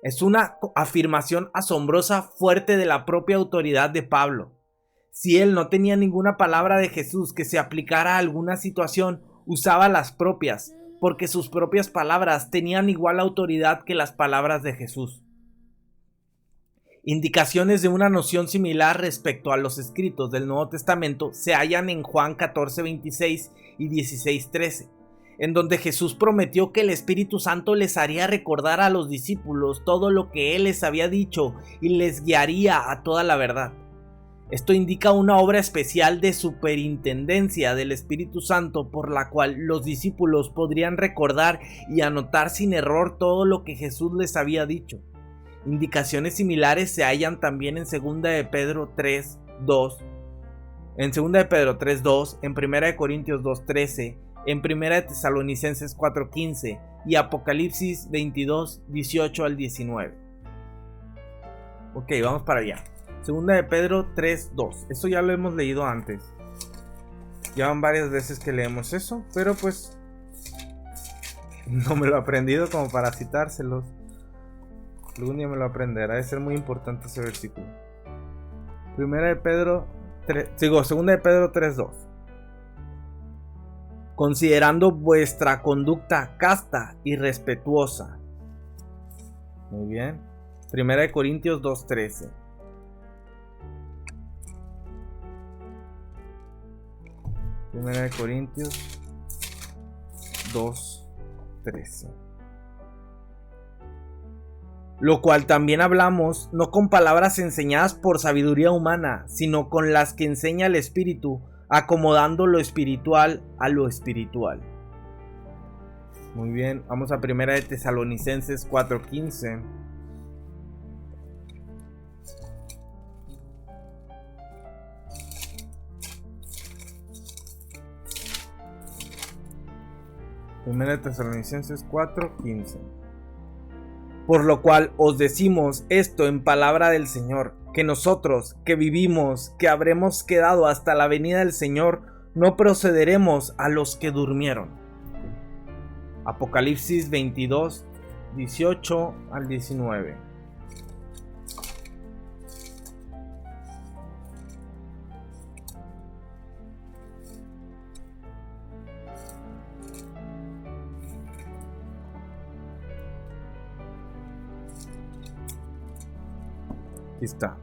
Es una afirmación asombrosa, fuerte de la propia autoridad de Pablo. Si él no tenía ninguna palabra de Jesús que se aplicara a alguna situación, usaba las propias, porque sus propias palabras tenían igual autoridad que las palabras de Jesús. Indicaciones de una noción similar respecto a los escritos del Nuevo Testamento se hallan en Juan 14:26 y 16:13, en donde Jesús prometió que el Espíritu Santo les haría recordar a los discípulos todo lo que Él les había dicho y les guiaría a toda la verdad. Esto indica una obra especial de superintendencia del Espíritu Santo por la cual los discípulos podrían recordar y anotar sin error todo lo que Jesús les había dicho. Indicaciones similares se hallan también en 2 de Pedro 3:2, en 2 de Pedro 3:2, en 1 de Corintios 2:13, en 1 de Tesalonicenses 4:15 y Apocalipsis 22:18 al 19. Ok, vamos para allá. 2 de Pedro 3:2. Esto ya lo hemos leído antes. Ya van varias veces que leemos eso, pero pues no me lo he aprendido como para citárselos. Algún día me lo aprenderá. Debe ser muy importante ese versículo. 2 de Pedro 3:2. Considerando vuestra conducta casta y respetuosa. Muy bien. 1 de Corintios 2:13. 1 de Corintios 2:13. Lo cual también hablamos, no con palabras enseñadas por sabiduría humana, sino con las que enseña el Espíritu, acomodando lo espiritual a lo espiritual. Muy bien, vamos a 1 de Tesalonicenses 4:15. Primera de Tesalonicenses 4:15. Por lo cual os decimos esto en palabra del Señor, que nosotros, que vivimos, que habremos quedado hasta la venida del Señor, no procederemos a los que durmieron. Apocalipsis 22:18 al 19. Está.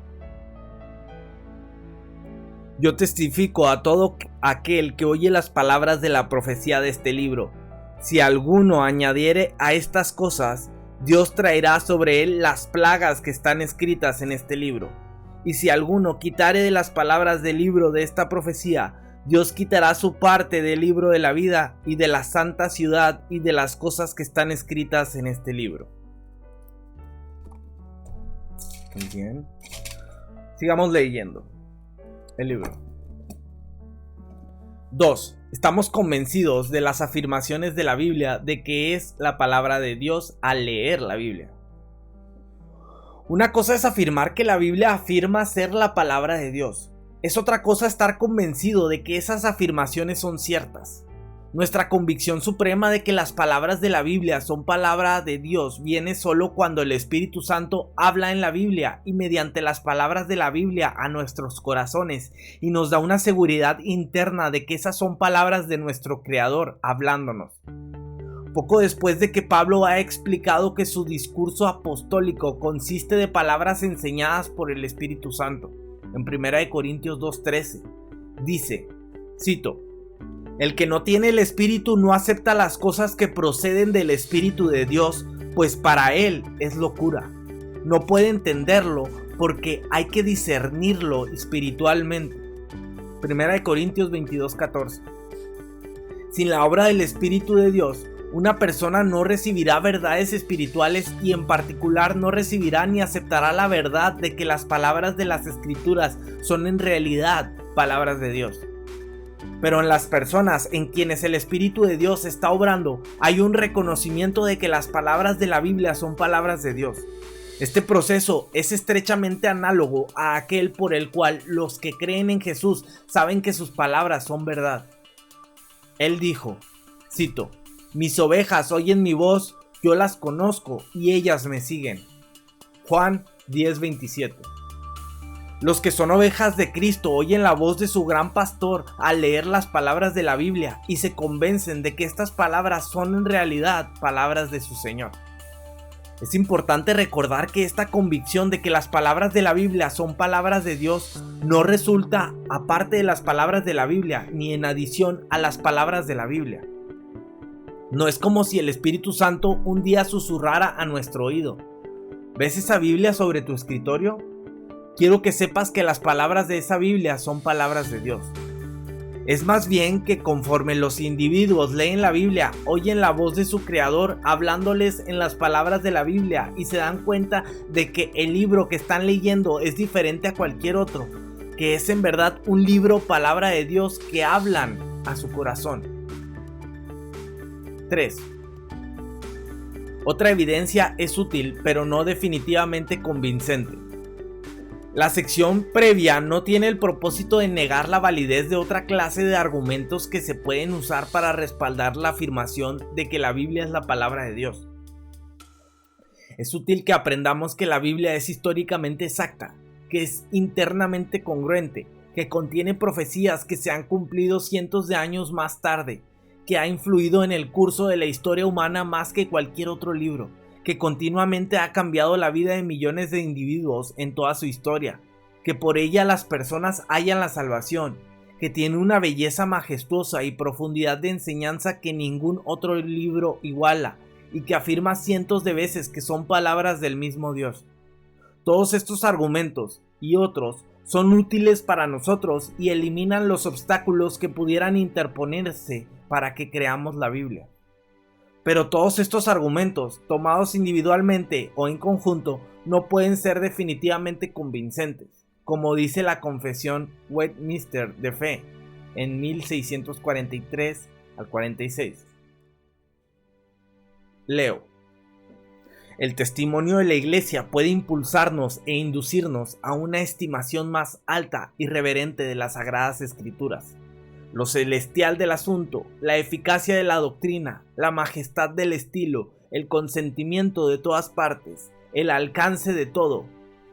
Yo testifico a todo aquel que oye las palabras de la profecía de este libro. Si alguno añadiere a estas cosas, Dios traerá sobre él las plagas que están escritas en este libro. Y si alguno quitare de las palabras del libro de esta profecía, Dios quitará su parte del libro de la vida y de la santa ciudad y de las cosas que están escritas en este libro. Muy bien. Sigamos leyendo el libro. 2. Estamos convencidos de las afirmaciones de la Biblia de que es la palabra de Dios al leer la Biblia. Una cosa es afirmar que la Biblia afirma ser la palabra de Dios. Es otra cosa estar convencido de que esas afirmaciones son ciertas. Nuestra convicción suprema de que las palabras de la Biblia son palabra de Dios viene solo cuando el Espíritu Santo habla en la Biblia y mediante las palabras de la Biblia a nuestros corazones y nos da una seguridad interna de que esas son palabras de nuestro Creador hablándonos. Poco después de que Pablo ha explicado que su discurso apostólico consiste de palabras enseñadas por el Espíritu Santo, en 1 Corintios 2:13, dice, cito, el que no tiene el Espíritu no acepta las cosas que proceden del Espíritu de Dios, pues para él es locura. No puede entenderlo porque hay que discernirlo espiritualmente. 1 Corintios 22:14. Sin la obra del Espíritu de Dios, una persona no recibirá verdades espirituales y en particular no recibirá ni aceptará la verdad de que las palabras de las Escrituras son en realidad palabras de Dios. Pero en las personas en quienes el Espíritu de Dios está obrando, hay un reconocimiento de que las palabras de la Biblia son palabras de Dios. Este proceso es estrechamente análogo a aquel por el cual los que creen en Jesús saben que sus palabras son verdad. Él dijo, cito, mis ovejas oyen mi voz, yo las conozco y ellas me siguen. Juan 10:27. Los que son ovejas de Cristo oyen la voz de su gran pastor al leer las palabras de la Biblia y se convencen de que estas palabras son en realidad palabras de su Señor. Es importante recordar que esta convicción de que las palabras de la Biblia son palabras de Dios no resulta aparte de las palabras de la Biblia ni en adición a las palabras de la Biblia. No es como si el Espíritu Santo un día susurrara a nuestro oído. ¿Ves esa Biblia sobre tu escritorio? Quiero que sepas que las palabras de esa Biblia son palabras de Dios. Es más bien que conforme los individuos leen la Biblia, oyen la voz de su Creador hablándoles en las palabras de la Biblia y se dan cuenta de que el libro que están leyendo es diferente a cualquier otro, que es en verdad un libro palabra de Dios que hablan a su corazón. 3. Otra evidencia es útil, pero no definitivamente convincente. La sección previa no tiene el propósito de negar la validez de otra clase de argumentos que se pueden usar para respaldar la afirmación de que la Biblia es la palabra de Dios. Es útil que aprendamos que la Biblia es históricamente exacta, que es internamente congruente, que contiene profecías que se han cumplido cientos de años más tarde, que ha influido en el curso de la historia humana más que cualquier otro libro, que continuamente ha cambiado la vida de millones de individuos en toda su historia, que por ella las personas hallan la salvación, que tiene una belleza majestuosa y profundidad de enseñanza que ningún otro libro iguala, y que afirma cientos de veces que son palabras del mismo Dios. Todos estos argumentos y otros son útiles para nosotros y eliminan los obstáculos que pudieran interponerse para que creamos la Biblia. Pero todos estos argumentos, tomados individualmente o en conjunto, no pueden ser definitivamente convincentes, como dice la Confesión Westminster de Fe en 1643 al 46. Leo. El testimonio de la Iglesia puede impulsarnos e inducirnos a una estimación más alta y reverente de las Sagradas Escrituras. Lo celestial del asunto, la eficacia de la doctrina, la majestad del estilo, el consentimiento de todas partes, el alcance de todo,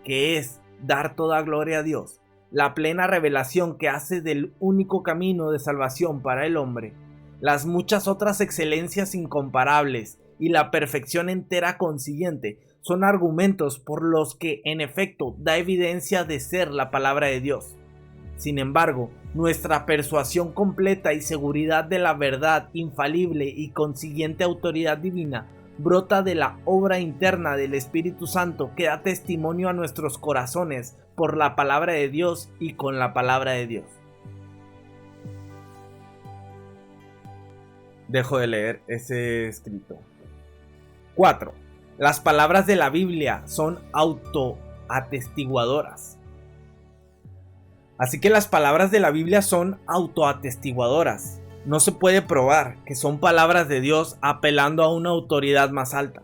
que es dar toda gloria a Dios, la plena revelación que hace del único camino de salvación para el hombre, las muchas otras excelencias incomparables y la perfección entera consiguiente, son argumentos por los que en efecto da evidencia de ser la palabra de Dios. Sin embargo, nuestra persuasión completa y seguridad de la verdad infalible y consiguiente autoridad divina brota de la obra interna del Espíritu Santo que da testimonio a nuestros corazones por la palabra de Dios y con la palabra de Dios. Dejo de leer ese escrito. 4. Las palabras de la Biblia son autoatestiguadoras. Así que las palabras de la Biblia son autoatestiguadoras. No se puede probar que son palabras de Dios apelando a una autoridad más alta.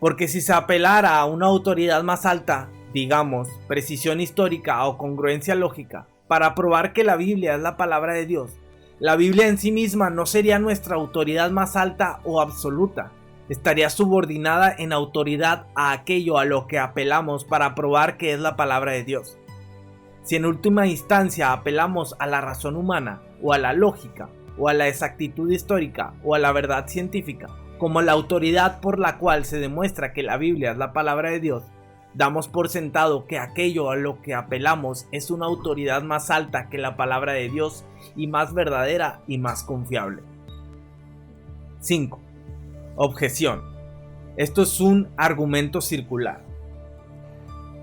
Porque si se apelara a una autoridad más alta, digamos, precisión histórica o congruencia lógica, para probar que la Biblia es la palabra de Dios, La Biblia en sí misma no sería nuestra autoridad más alta o absoluta. Estaría subordinada en autoridad a aquello a lo que apelamos para probar que es la palabra de Dios. Si en última instancia apelamos a la razón humana, o a la lógica, o a la exactitud histórica, o a la verdad científica, como la autoridad por la cual se demuestra que la Biblia es la palabra de Dios, damos por sentado que aquello a lo que apelamos es una autoridad más alta que la palabra de Dios y más verdadera y más confiable. 5. Objeción. Esto es un argumento circular.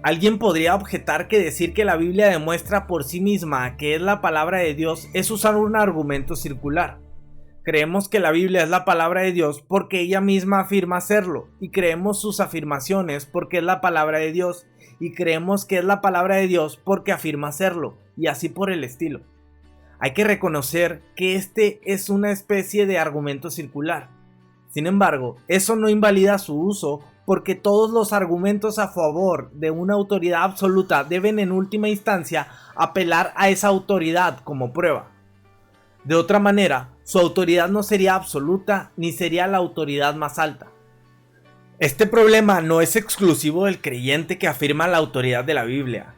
Alguien podría objetar que decir que la Biblia demuestra por sí misma que es la palabra de Dios es usar un argumento circular. Creemos que la Biblia es la palabra de Dios porque ella misma afirma serlo, y creemos sus afirmaciones porque es la palabra de Dios, y creemos que es la palabra de Dios porque afirma serlo, y así por el estilo. Hay que reconocer que este es una especie de argumento circular. Sin embargo, eso no invalida su uso porque todos los argumentos a favor de una autoridad absoluta deben en última instancia apelar a esa autoridad como prueba. De otra manera, su autoridad no sería absoluta ni sería la autoridad más alta. Este problema no es exclusivo del creyente que afirma la autoridad de la Biblia.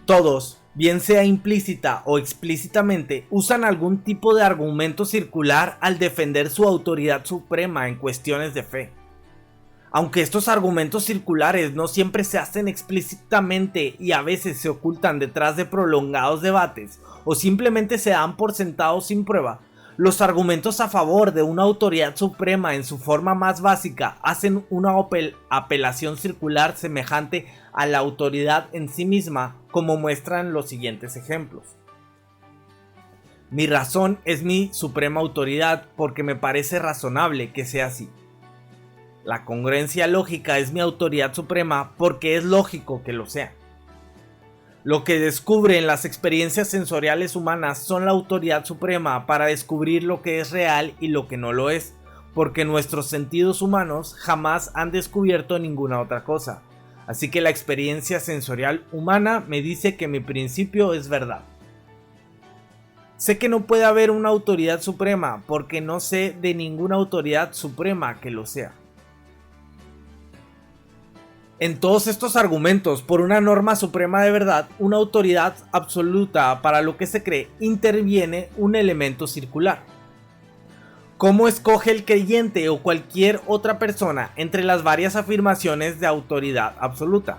Todos, bien sea implícita o explícitamente, usan algún tipo de argumento circular al defender su autoridad suprema en cuestiones de fe. Aunque estos argumentos circulares no siempre se hacen explícitamente y a veces se ocultan detrás de prolongados debates o simplemente se dan por sentados sin prueba, los argumentos a favor de una autoridad suprema en su forma más básica hacen una apelación circular semejante a la autoridad en sí misma, como muestran los siguientes ejemplos. Mi razón es mi suprema autoridad porque me parece razonable que sea así. La congruencia lógica es mi autoridad suprema porque es lógico que lo sea. Lo que descubre en las experiencias sensoriales humanas son la autoridad suprema para descubrir lo que es real y lo que no lo es, porque nuestros sentidos humanos jamás han descubierto ninguna otra cosa. Así que la experiencia sensorial humana me dice que mi principio es verdad. Sé que no puede haber una autoridad suprema porque no sé de ninguna autoridad suprema que lo sea. En todos estos argumentos, por una norma suprema de verdad, una autoridad absoluta para lo que se cree, interviene un elemento circular. ¿Cómo escoge el creyente o cualquier otra persona entre las varias afirmaciones de autoridad absoluta?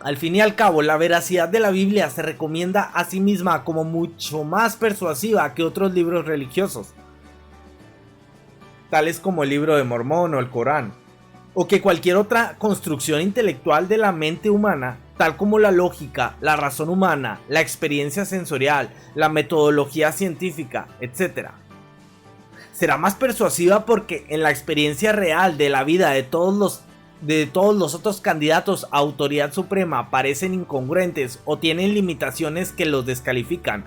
Al fin y al cabo, la veracidad de la Biblia se recomienda a sí misma como mucho más persuasiva que otros libros religiosos, tales como el Libro de Mormón o el Corán, o que cualquier otra construcción intelectual de la mente humana, tal como la lógica, la razón humana, la experiencia sensorial, la metodología científica, etc. Será más persuasiva porque en la experiencia real de la vida de todos los otros candidatos a autoridad suprema parecen incongruentes o tienen limitaciones que los descalifican,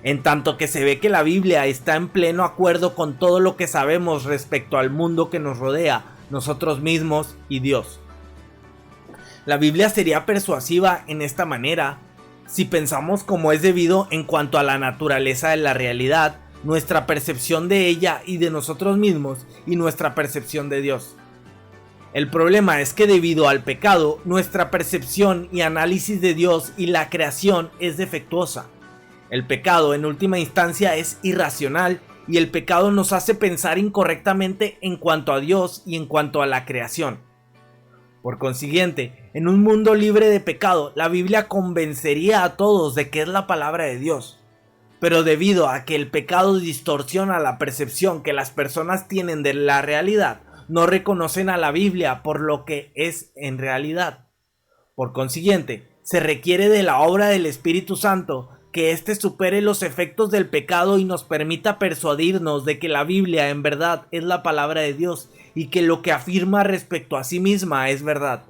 en tanto que se ve que la Biblia está en pleno acuerdo con todo lo que sabemos respecto al mundo que nos rodea, nosotros mismos y Dios. La Biblia sería persuasiva en esta manera si pensamos como es debido en cuanto a la naturaleza de la realidad, nuestra percepción de ella y de nosotros mismos y nuestra percepción de Dios. El problema es que debido al pecado, nuestra percepción y análisis de Dios y la creación es defectuosa. El pecado en última instancia es irracional y el pecado nos hace pensar incorrectamente en cuanto a Dios y en cuanto a la creación. Por consiguiente, en un mundo libre de pecado, la Biblia convencería a todos de que es la palabra de Dios. Pero debido a que el pecado distorsiona la percepción que las personas tienen de la realidad, no reconocen a la Biblia por lo que es en realidad. Por consiguiente, se requiere de la obra del Espíritu Santo, que éste supere los efectos del pecado y nos permita persuadirnos de que la Biblia en verdad es la palabra de Dios y que lo que afirma respecto a sí misma es verdad.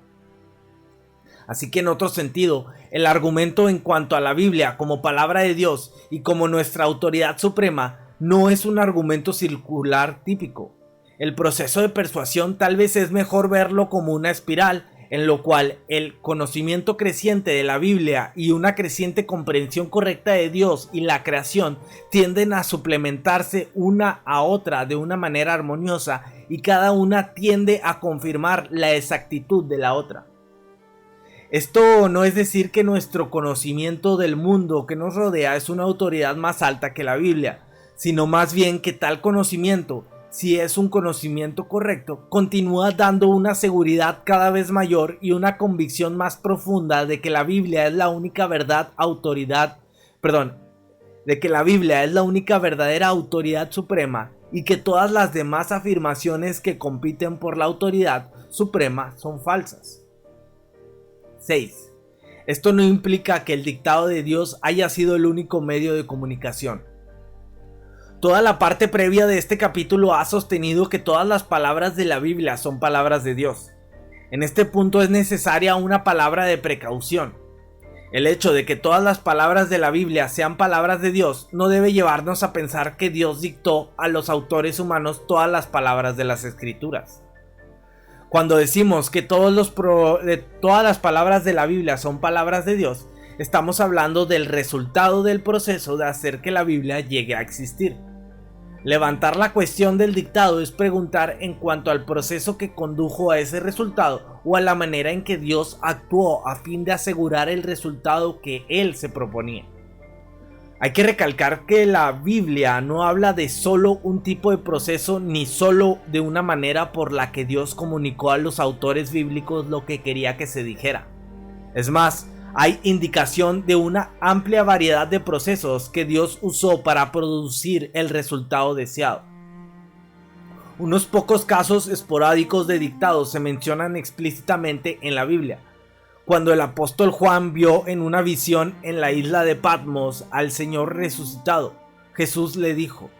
Así que en otro sentido, el argumento en cuanto a la Biblia como palabra de Dios y como nuestra autoridad suprema no es un argumento circular típico. El proceso de persuasión tal vez es mejor verlo como una espiral, en lo cual el conocimiento creciente de la Biblia y una creciente comprensión correcta de Dios y la creación tienden a suplementarse una a otra de una manera armoniosa y cada una tiende a confirmar la exactitud de la otra. Esto no es decir que nuestro conocimiento del mundo que nos rodea es una autoridad más alta que la Biblia, sino más bien que tal conocimiento, si es un conocimiento correcto, continúa dando una seguridad cada vez mayor y una convicción más profunda de que la Biblia es la única verdadera autoridad suprema y que todas las demás afirmaciones que compiten por la autoridad suprema son falsas. 6. Esto no implica que el dictado de Dios haya sido el único medio de comunicación. Toda la parte previa de este capítulo ha sostenido que todas las palabras de la Biblia son palabras de Dios. En este punto es necesaria una palabra de precaución. El hecho de que todas las palabras de la Biblia sean palabras de Dios no debe llevarnos a pensar que Dios dictó a los autores humanos todas las palabras de las Escrituras. Cuando decimos que todas las palabras de la Biblia son palabras de Dios, estamos hablando del resultado del proceso de hacer que la Biblia llegue a existir. Levantar la cuestión del dictado es preguntar en cuanto al proceso que condujo a ese resultado o a la manera en que Dios actuó a fin de asegurar el resultado que Él se proponía. Hay que recalcar que la Biblia no habla de solo un tipo de proceso ni solo de una manera por la que Dios comunicó a los autores bíblicos lo que quería que se dijera. Es más, hay indicación de una amplia variedad de procesos que Dios usó para producir el resultado deseado. Unos pocos casos esporádicos de dictados se mencionan explícitamente en la Biblia. Cuando el apóstol Juan vio en una visión en la isla de Patmos al Señor resucitado, Jesús le dijo: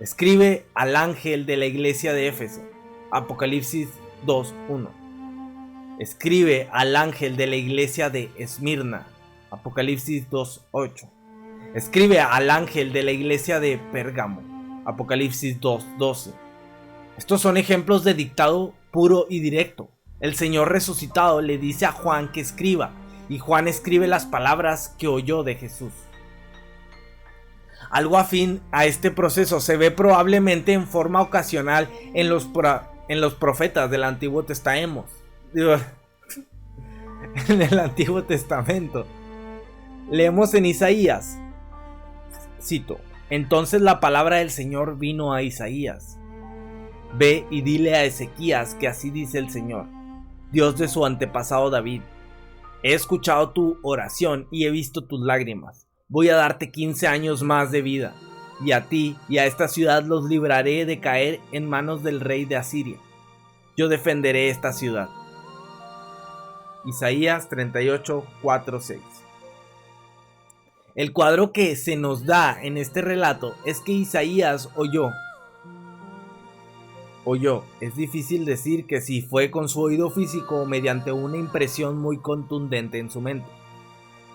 escribe al ángel de la iglesia de Éfeso. Apocalipsis 2:1. Escribe al ángel de la iglesia de Esmirna. Apocalipsis 2:8. Escribe al ángel de la iglesia de Pérgamo. Apocalipsis 2:12. Estos son ejemplos de dictado puro y directo. El Señor resucitado le dice a Juan que escriba, y Juan escribe las palabras que oyó de Jesús. Algo afín a este proceso se ve probablemente en forma ocasional en los profetas del Antiguo Testamento. En el Antiguo Testamento. Leemos en Isaías. Cito: entonces la palabra del Señor vino a Isaías. Ve y dile a Ezequías que así dice el Señor, Dios de su antepasado David: he escuchado tu oración y he visto tus lágrimas. Voy a darte 15 años más de vida, y a ti y a esta ciudad los libraré de caer en manos del rey de Asiria. Yo defenderé esta ciudad. Isaías 38, 4, 6. El cuadro que se nos da en este relato es que Isaías oyó. Es difícil decir que si fue con su oído físico o mediante una impresión muy contundente en su mente.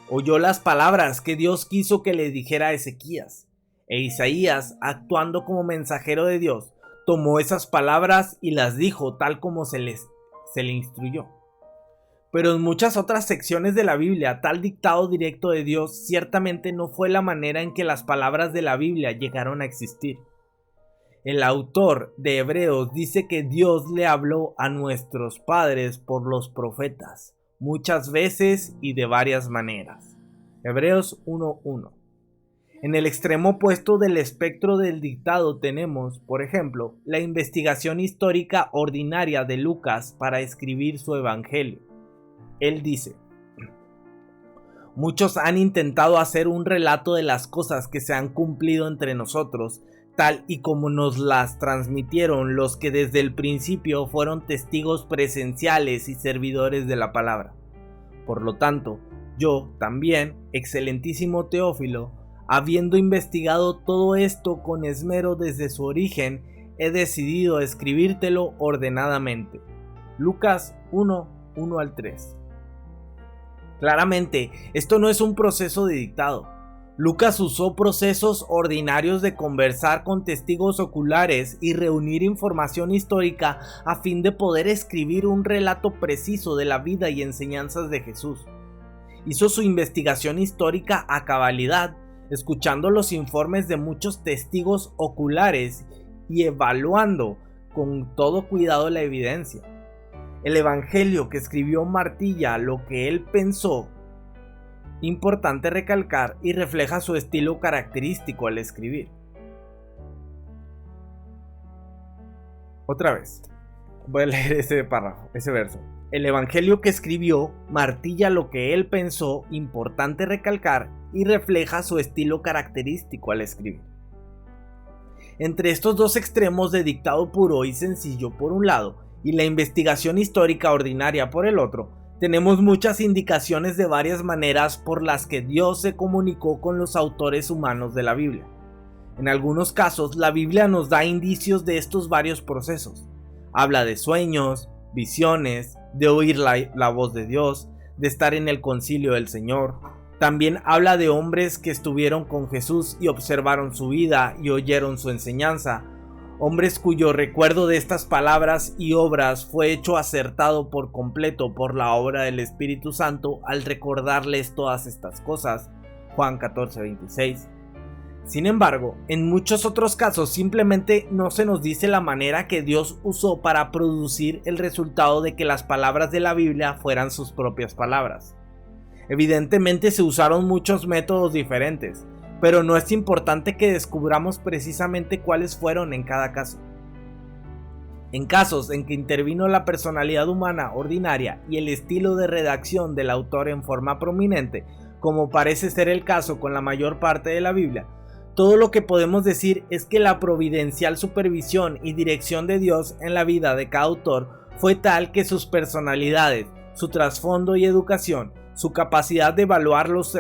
Oyó las palabras que Dios quiso que le dijera a Ezequías, e Isaías, actuando como mensajero de Dios, tomó esas palabras y las dijo tal como se le instruyó. Pero en muchas otras secciones de la Biblia, tal dictado directo de Dios ciertamente no fue la manera en que las palabras de la Biblia llegaron a existir. El autor de Hebreos dice que Dios le habló a nuestros padres por los profetas, muchas veces y de varias maneras. Hebreos 1:1. En el extremo opuesto del espectro del dictado tenemos, por ejemplo, la investigación histórica ordinaria de Lucas para escribir su evangelio. Él dice: muchos han intentado hacer un relato de las cosas que se han cumplido entre nosotros, tal y como nos las transmitieron los que desde el principio fueron testigos presenciales y servidores de la palabra. Por lo tanto, yo también, excelentísimo Teófilo, habiendo investigado todo esto con esmero desde su origen, he decidido escribírtelo ordenadamente. Lucas 1:1-3. Claramente, esto no es un proceso de dictado. Lucas usó procesos ordinarios de conversar con testigos oculares y reunir información histórica a fin de poder escribir un relato preciso de la vida y enseñanzas de Jesús. Hizo su investigación histórica a cabalidad, escuchando los informes de muchos testigos oculares y evaluando con todo cuidado la evidencia. El evangelio que escribió martilla lo que él pensó. Importante recalcar, y refleja su estilo característico al escribir. Otra vez, voy a leer ese párrafo, ese verso. El evangelio que escribió martilla lo que él pensó, importante recalcar, y refleja su estilo característico al escribir. Entre estos dos extremos de dictado puro y sencillo por un lado, y la investigación histórica ordinaria por el otro, tenemos muchas indicaciones de varias maneras por las que Dios se comunicó con los autores humanos de la Biblia. En algunos casos, la Biblia nos da indicios de estos varios procesos. Habla de sueños, visiones, de oír la voz de Dios, de estar en el concilio del Señor. También habla de hombres que estuvieron con Jesús y observaron su vida y oyeron su enseñanza. Hombres cuyo recuerdo de estas palabras y obras fue hecho acertado por completo por la obra del Espíritu Santo al recordarles todas estas cosas. Juan 14:26. Sin embargo, en muchos otros casos simplemente no se nos dice la manera que Dios usó para producir el resultado de que las palabras de la Biblia fueran sus propias palabras. Evidentemente se usaron muchos métodos diferentes, pero no es importante que descubramos precisamente cuáles fueron en cada caso. En casos en que intervino la personalidad humana ordinaria y el estilo de redacción del autor en forma prominente, como parece ser el caso con la mayor parte de la Biblia, todo lo que podemos decir es que la providencial supervisión y dirección de Dios en la vida de cada autor fue tal que sus personalidades, su trasfondo y educación, su capacidad de evaluar los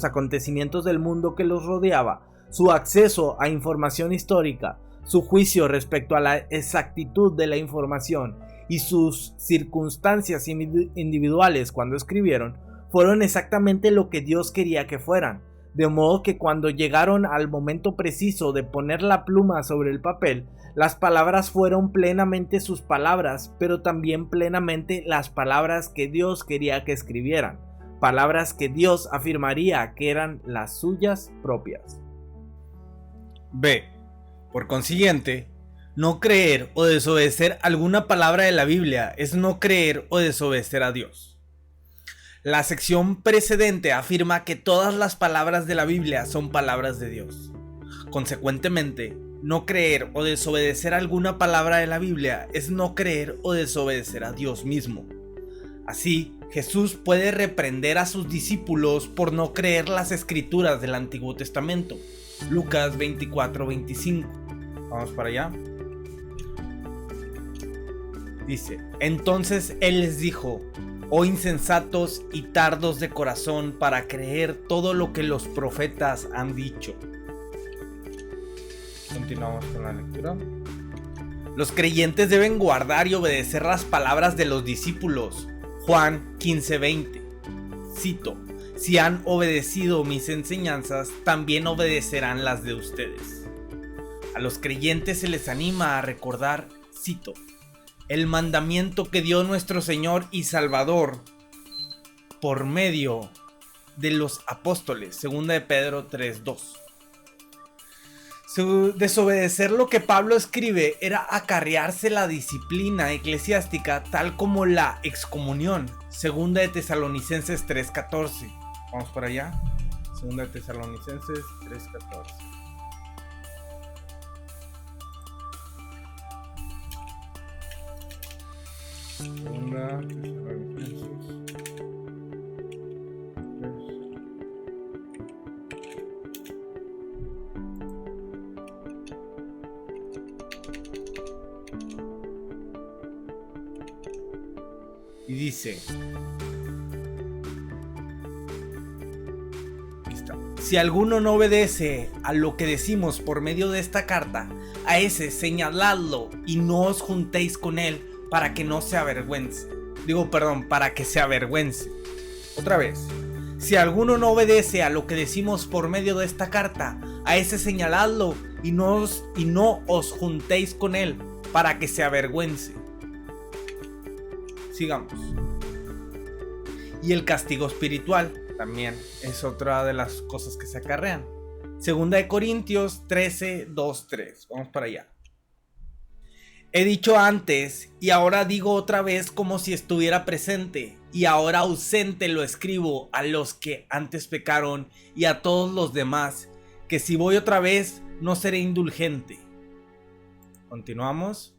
acontecimientos del mundo que los rodeaba, su acceso a información histórica, su juicio respecto a la exactitud de la información y sus circunstancias individuales cuando escribieron, fueron exactamente lo que Dios quería que fueran, de modo que cuando llegaron al momento preciso de poner la pluma sobre el papel, las palabras fueron plenamente sus palabras, pero también plenamente las palabras que Dios quería que escribieran. Palabras que Dios afirmaría que eran las suyas propias. B. Por consiguiente, no creer o desobedecer alguna palabra de la Biblia es no creer o desobedecer a Dios. La sección precedente afirma que todas las palabras de la Biblia son palabras de Dios. Consecuentemente, no creer o desobedecer alguna palabra de la Biblia es no creer o desobedecer a Dios mismo. Así, Jesús puede reprender a sus discípulos por no creer las escrituras del Antiguo Testamento. Lucas 24:25. Vamos para allá. Dice: entonces Él les dijo: oh insensatos y tardos de corazón para creer todo lo que los profetas han dicho. Continuamos con la lectura. Los creyentes deben guardar y obedecer las palabras de los discípulos. Juan 15:20. Cito: si han obedecido mis enseñanzas, también obedecerán las de ustedes. A los creyentes se les anima a recordar, cito, el mandamiento que dio nuestro Señor y Salvador por medio de los apóstoles. 2 de Pedro 3:2. Desobedecer lo que Pablo escribe era acarrearse la disciplina eclesiástica tal como la excomunión. 2 de Tesalonicenses 3:14. Vamos para allá. 2 de Tesalonicenses 3:14. Segunda Tesalonicenses 3. Y dice: si alguno no obedece a lo que decimos por medio de esta carta, a ese señaladlo y no os juntéis con él para que no se avergüence. Para que se avergüence. Otra vez. Si alguno no obedece a lo que decimos por medio de esta carta, a ese señaladlo y no os juntéis con él para que se avergüence. Sigamos. Y el castigo espiritual también es otra de las cosas que se acarrean. Segunda de Corintios 13, 2, 3. Vamos para allá. He dicho antes y ahora digo otra vez como si estuviera presente, y ahora ausente lo escribo a los que antes pecaron y a todos los demás, que si voy otra vez no seré indulgente. Continuamos.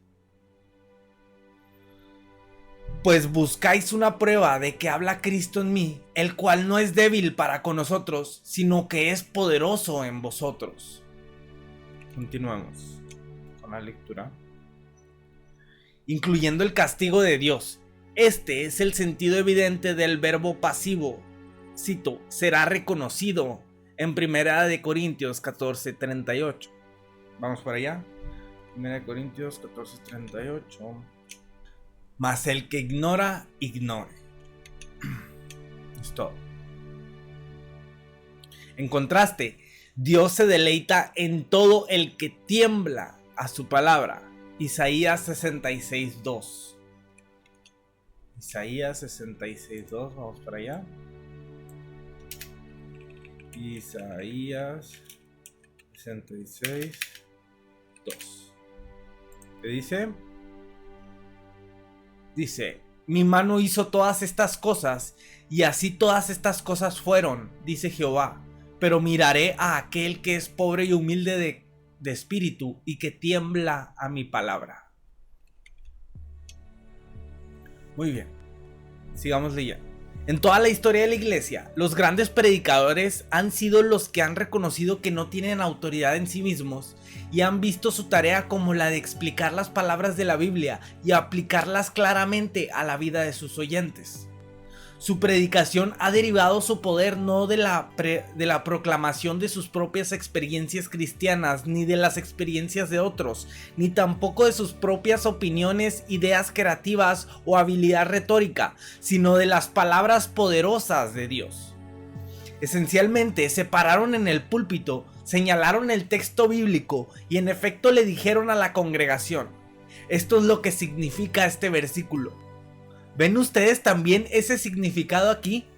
Pues buscáis una prueba de que habla Cristo en mí, el cual no es débil para con nosotros, sino que es poderoso en vosotros. Continuamos con la lectura. Incluyendo el castigo de Dios. Este es el sentido evidente del verbo pasivo. Cito, será reconocido en 1 de Corintios 14:38. Vamos para allá. 1 de Corintios 14:38. Mas el que ignora, ignore. Es todo. En contraste, Dios se deleita en todo el que tiembla a su palabra. Isaías 66:2. Isaías 66:2, vamos para allá. Isaías 66:2. ¿Qué dice? Dice, mi mano hizo todas estas cosas, y así todas estas cosas fueron, dice Jehová. Pero miraré a aquel que es pobre y humilde de espíritu y que tiembla a mi palabra. Muy bien, sigamos leyendo. En toda la historia de la iglesia, los grandes predicadores han sido los que han reconocido que no tienen autoridad en sí mismos y han visto su tarea como la de explicar las palabras de la Biblia y aplicarlas claramente a la vida de sus oyentes. Su predicación ha derivado su poder no de la proclamación de sus propias experiencias cristianas, ni de las experiencias de otros, ni tampoco de sus propias opiniones, ideas creativas o habilidad retórica, sino de las palabras poderosas de Dios. Esencialmente se pararon en el púlpito, señalaron el texto bíblico y en efecto le dijeron a la congregación: esto es lo que significa este versículo. ¿Ven ustedes también ese significado aquí?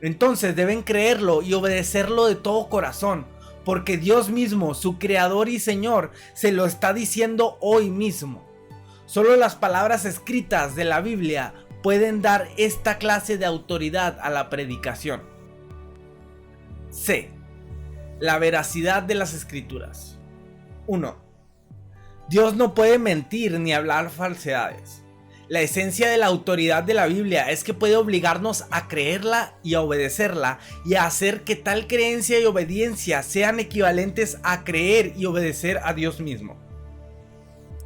Entonces deben creerlo y obedecerlo de todo corazón, porque Dios mismo, su Creador y Señor, se lo está diciendo hoy mismo. Solo las palabras escritas de la Biblia pueden dar esta clase de autoridad a la predicación. C. La veracidad de las Escrituras. 1. Dios no puede mentir ni hablar falsedades. La esencia de la autoridad de la Biblia es que puede obligarnos a creerla y a obedecerla y a hacer que tal creencia y obediencia sean equivalentes a creer y obedecer a Dios mismo.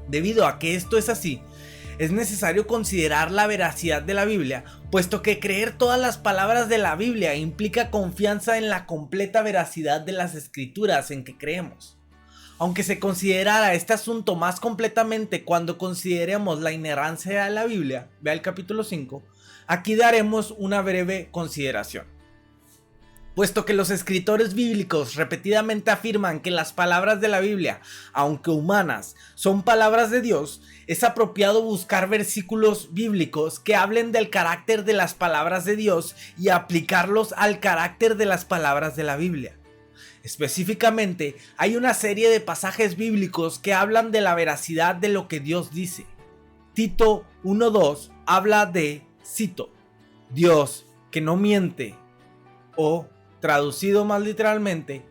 Debido a que esto es así, es necesario considerar la veracidad de la Biblia, puesto que creer todas las palabras de la Biblia implica confianza en la completa veracidad de las Escrituras en que creemos. Aunque se considerara este asunto más completamente cuando consideremos la inerrancia de la Biblia, vea el capítulo 5, aquí daremos una breve consideración. Puesto que los escritores bíblicos repetidamente afirman que las palabras de la Biblia, aunque humanas, son palabras de Dios, es apropiado buscar versículos bíblicos que hablen del carácter de las palabras de Dios y aplicarlos al carácter de las palabras de la Biblia. Específicamente, hay una serie de pasajes bíblicos que hablan de la veracidad de lo que Dios dice. Tito 1:2 habla de, cito, Dios que no miente, o, traducido más literalmente,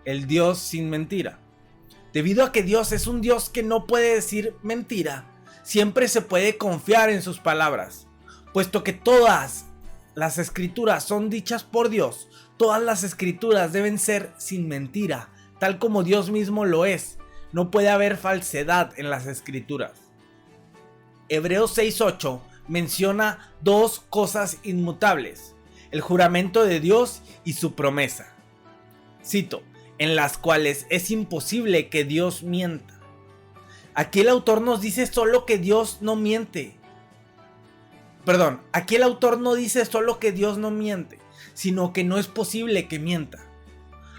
el Dios sin mentira. Debido a que Dios es un Dios que no puede decir mentira, siempre se puede confiar en sus palabras, puesto que todas las escrituras son dichas por Dios. Todas las escrituras deben ser sin mentira, tal como Dios mismo lo es. No puede haber falsedad en las escrituras. Hebreos 6:8 menciona dos cosas inmutables: el juramento de Dios y su promesa. Cito, en las cuales es imposible que Dios mienta. Aquí el autor nos dice solo que Dios no miente. Aquí el autor no dice solo que Dios no miente, sino que no es posible que mienta.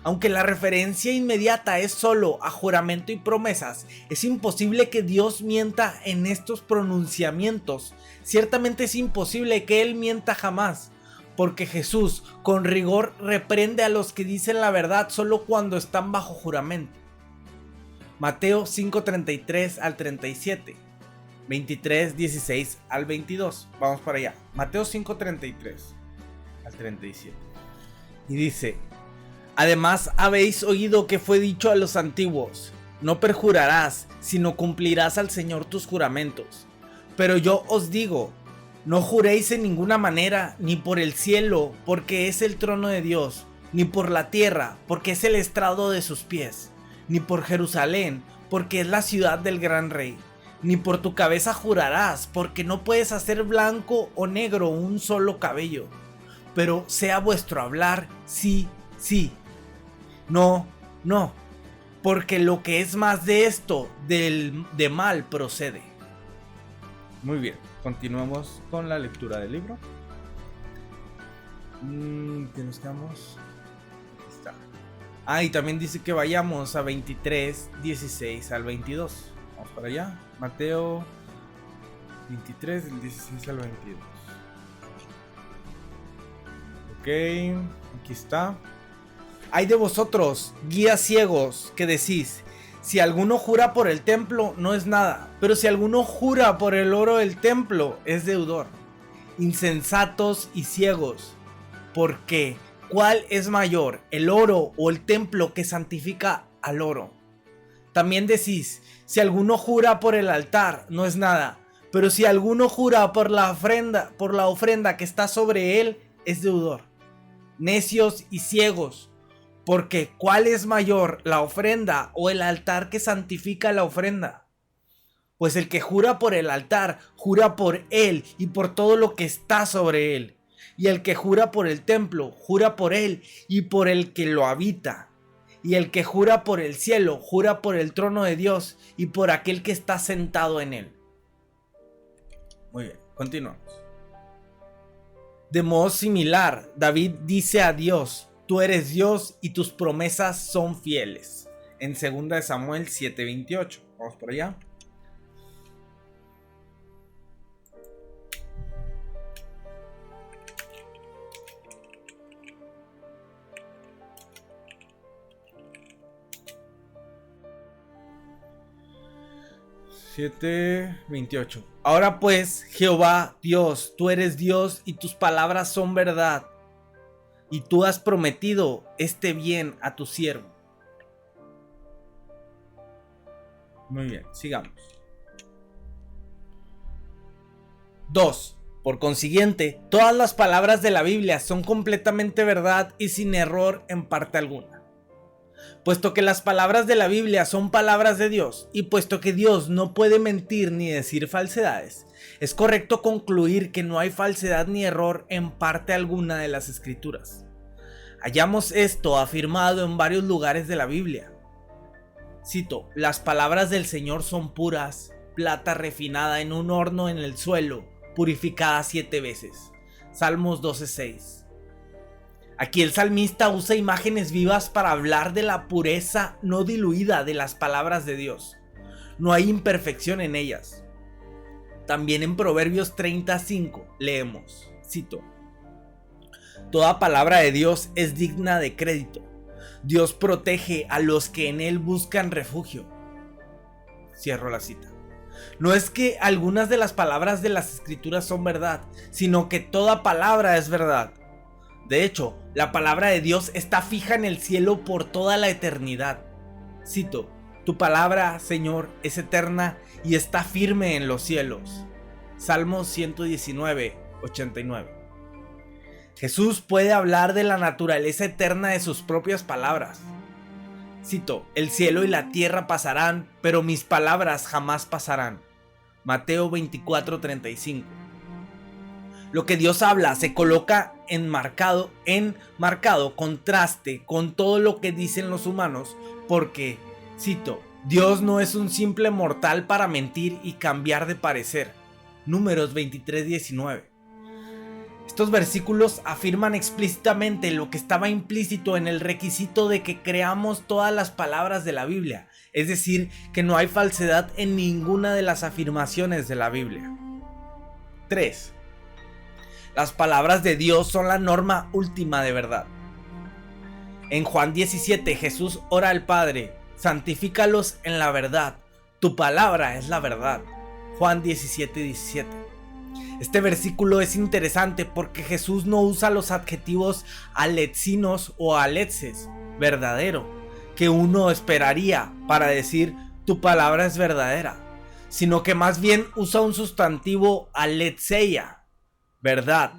Aunque la referencia inmediata es solo a juramento y promesas, es imposible que Dios mienta en estos pronunciamientos. Ciertamente es imposible que Él mienta jamás, porque Jesús con rigor reprende a los que dicen la verdad solo cuando están bajo juramento. Mateo 5:33 al 37, 23:16 al 22. Vamos para allá. Mateo 5:33 al 37. Y dice: además habéis oído que fue dicho a los antiguos: no perjurarás, sino cumplirás al Señor tus juramentos. Pero yo os digo, no juréis en ninguna manera, ni por el cielo, porque es el trono de Dios, ni por la tierra, porque es el estrado de sus pies, ni por Jerusalén, porque es la ciudad del gran rey. Ni por tu cabeza jurarás, porque no puedes hacer blanco o negro un solo cabello. Pero sea vuestro hablar sí, sí, no, no, porque lo que es más de esto, de mal procede. Muy bien, continuamos con la lectura del libro. ¿Qué nos quedamos? Aquí está. Y también dice que vayamos a 23:16 al 22. Vamos para allá. Mateo 23, del 16 al 22. Ok, aquí está. Hay de vosotros, guías ciegos, que decís: si alguno jura por el templo, no es nada, pero si alguno jura por el oro del templo, es deudor. Insensatos y ciegos, porque ¿cuál es mayor, el oro o el templo que santifica al oro? También decís: si alguno jura por el altar, no es nada, pero si alguno jura por la ofrenda que está sobre él, es deudor. Necios y ciegos, porque ¿cuál es mayor, la ofrenda o el altar que santifica la ofrenda? Pues el que jura por el altar, jura por él y por todo lo que está sobre él. Y el que jura por el templo, jura por él y por el que lo habita. Y el que jura por el cielo, jura por el trono de Dios y por aquel que está sentado en él. Muy bien, continuamos. De modo similar, David dice a Dios: tú eres Dios y tus promesas son fieles. En 2 Samuel 7:28. Vamos por allá. (7:28) Ahora pues, Jehová Dios, tú eres Dios y tus palabras son verdad, y tú has prometido este bien a tu siervo. Muy bien, sigamos. 2. Por consiguiente, todas las palabras de la Biblia son completamente verdad y sin error en parte alguna. Puesto que las palabras de la Biblia son palabras de Dios, y puesto que Dios no puede mentir ni decir falsedades, es correcto concluir que no hay falsedad ni error en parte alguna de las Escrituras. Hallamos esto afirmado en varios lugares de la Biblia. Cito: las palabras del Señor son puras, plata refinada en un horno en el suelo, purificada 7 veces. Salmos 12:6. Aquí el salmista usa imágenes vivas para hablar de la pureza no diluida de las palabras de Dios. No hay imperfección en ellas. También en Proverbios 30:5 leemos, cito: toda palabra de Dios es digna de crédito. Dios protege a los que en él buscan refugio. Cierro la cita. No es que algunas de las palabras de las Escrituras son verdad, sino que toda palabra es verdad. De hecho, la palabra de Dios está fija en el cielo por toda la eternidad. Cito: tu palabra, Señor, es eterna y está firme en los cielos. Salmos 119:89. Jesús puede hablar de la naturaleza eterna de sus propias palabras. Cito: el cielo y la tierra pasarán, pero mis palabras jamás pasarán. Mateo 24:35. Lo que Dios habla se coloca en marcado contraste con todo lo que dicen los humanos, porque, cito: Dios no es un simple mortal para mentir y cambiar de parecer. Números 23:19. Estos versículos afirman explícitamente lo que estaba implícito en el requisito de que creamos todas las palabras de la Biblia, es decir, que no hay falsedad en ninguna de las afirmaciones de la Biblia. 3. Las palabras de Dios son la norma última de verdad. En Juan 17, Jesús ora al Padre: santifícalos en la verdad, tu palabra es la verdad. Juan 17:17. Este versículo es interesante porque Jesús no usa los adjetivos aletzinos o aletzes, verdadero, que uno esperaría para decir tu palabra es verdadera, sino que más bien usa un sustantivo aletzeia, verdad,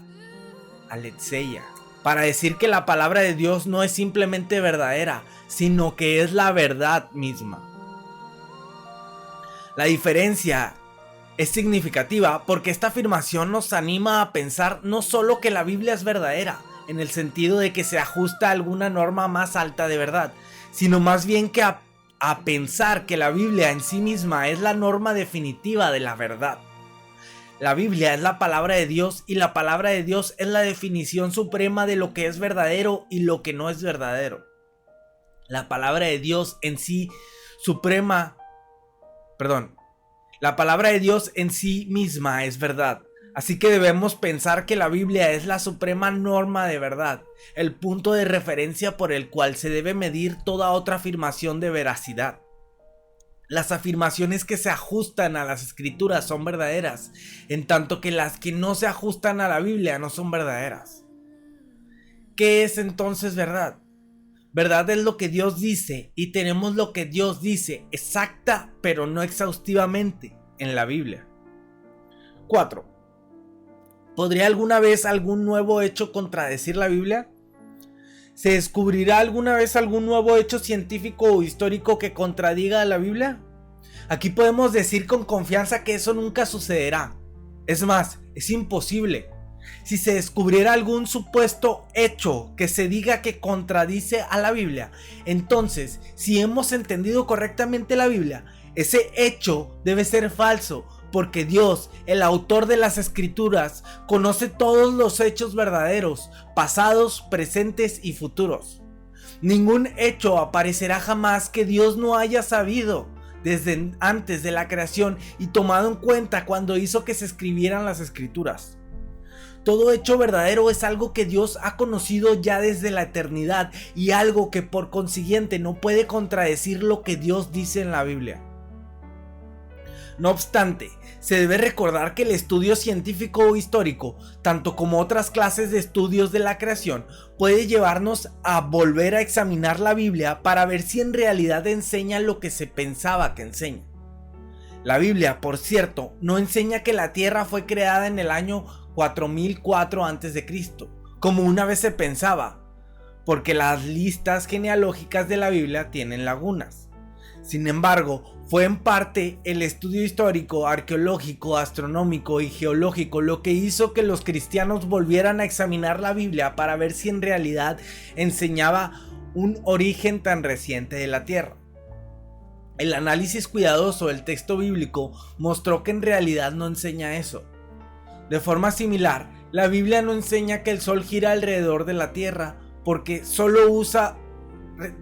aletzeia, para decir que la palabra de Dios no es simplemente verdadera, sino que es la verdad misma. La diferencia es significativa porque esta afirmación nos anima a pensar no solo que la Biblia es verdadera, en el sentido de que se ajusta a alguna norma más alta de verdad, sino más bien que a pensar que la Biblia en sí misma es la norma definitiva de la verdad. La Biblia es la palabra de Dios y la palabra de Dios es la definición suprema de lo que es verdadero y lo que no es verdadero. La palabra de Dios en sí La palabra de Dios en sí misma es verdad, así que debemos pensar que la Biblia es la suprema norma de verdad, el punto de referencia por el cual se debe medir toda otra afirmación de veracidad. Las afirmaciones que se ajustan a las escrituras son verdaderas, en tanto que las que no se ajustan a la Biblia no son verdaderas. ¿Qué es entonces verdad? Verdad es lo que Dios dice, y tenemos lo que Dios dice exacta pero no exhaustivamente en la Biblia. 4. ¿Podría alguna vez algún nuevo hecho contradecir la Biblia? ¿Se descubrirá alguna vez algún nuevo hecho científico o histórico que contradiga a la Biblia? Aquí podemos decir con confianza que eso nunca sucederá. Es más, es imposible. Si se descubriera algún supuesto hecho que se diga que contradice a la Biblia, entonces, si hemos entendido correctamente la Biblia, ese hecho debe ser falso, porque Dios, el autor de las Escrituras, conoce todos los hechos verdaderos, pasados, presentes y futuros. Ningún hecho aparecerá jamás que Dios no haya sabido desde antes de la creación y tomado en cuenta cuando hizo que se escribieran las Escrituras. Todo hecho verdadero es algo que Dios ha conocido ya desde la eternidad y algo que por consiguiente no puede contradecir lo que Dios dice en la Biblia. No obstante, se debe recordar que el estudio científico o histórico, tanto como otras clases de estudios de la creación, puede llevarnos a volver a examinar la Biblia para ver si en realidad enseña lo que se pensaba que enseña. La Biblia, por cierto, no enseña que la Tierra fue creada en el año 4004 a.C., como una vez se pensaba, porque las listas genealógicas de la Biblia tienen lagunas. Sin embargo, fue en parte el estudio histórico, arqueológico, astronómico y geológico lo que hizo que los cristianos volvieran a examinar la Biblia para ver si en realidad enseñaba un origen tan reciente de la Tierra. El análisis cuidadoso del texto bíblico mostró que en realidad no enseña eso. De forma similar, la Biblia no enseña que el Sol gira alrededor de la Tierra porque solo usa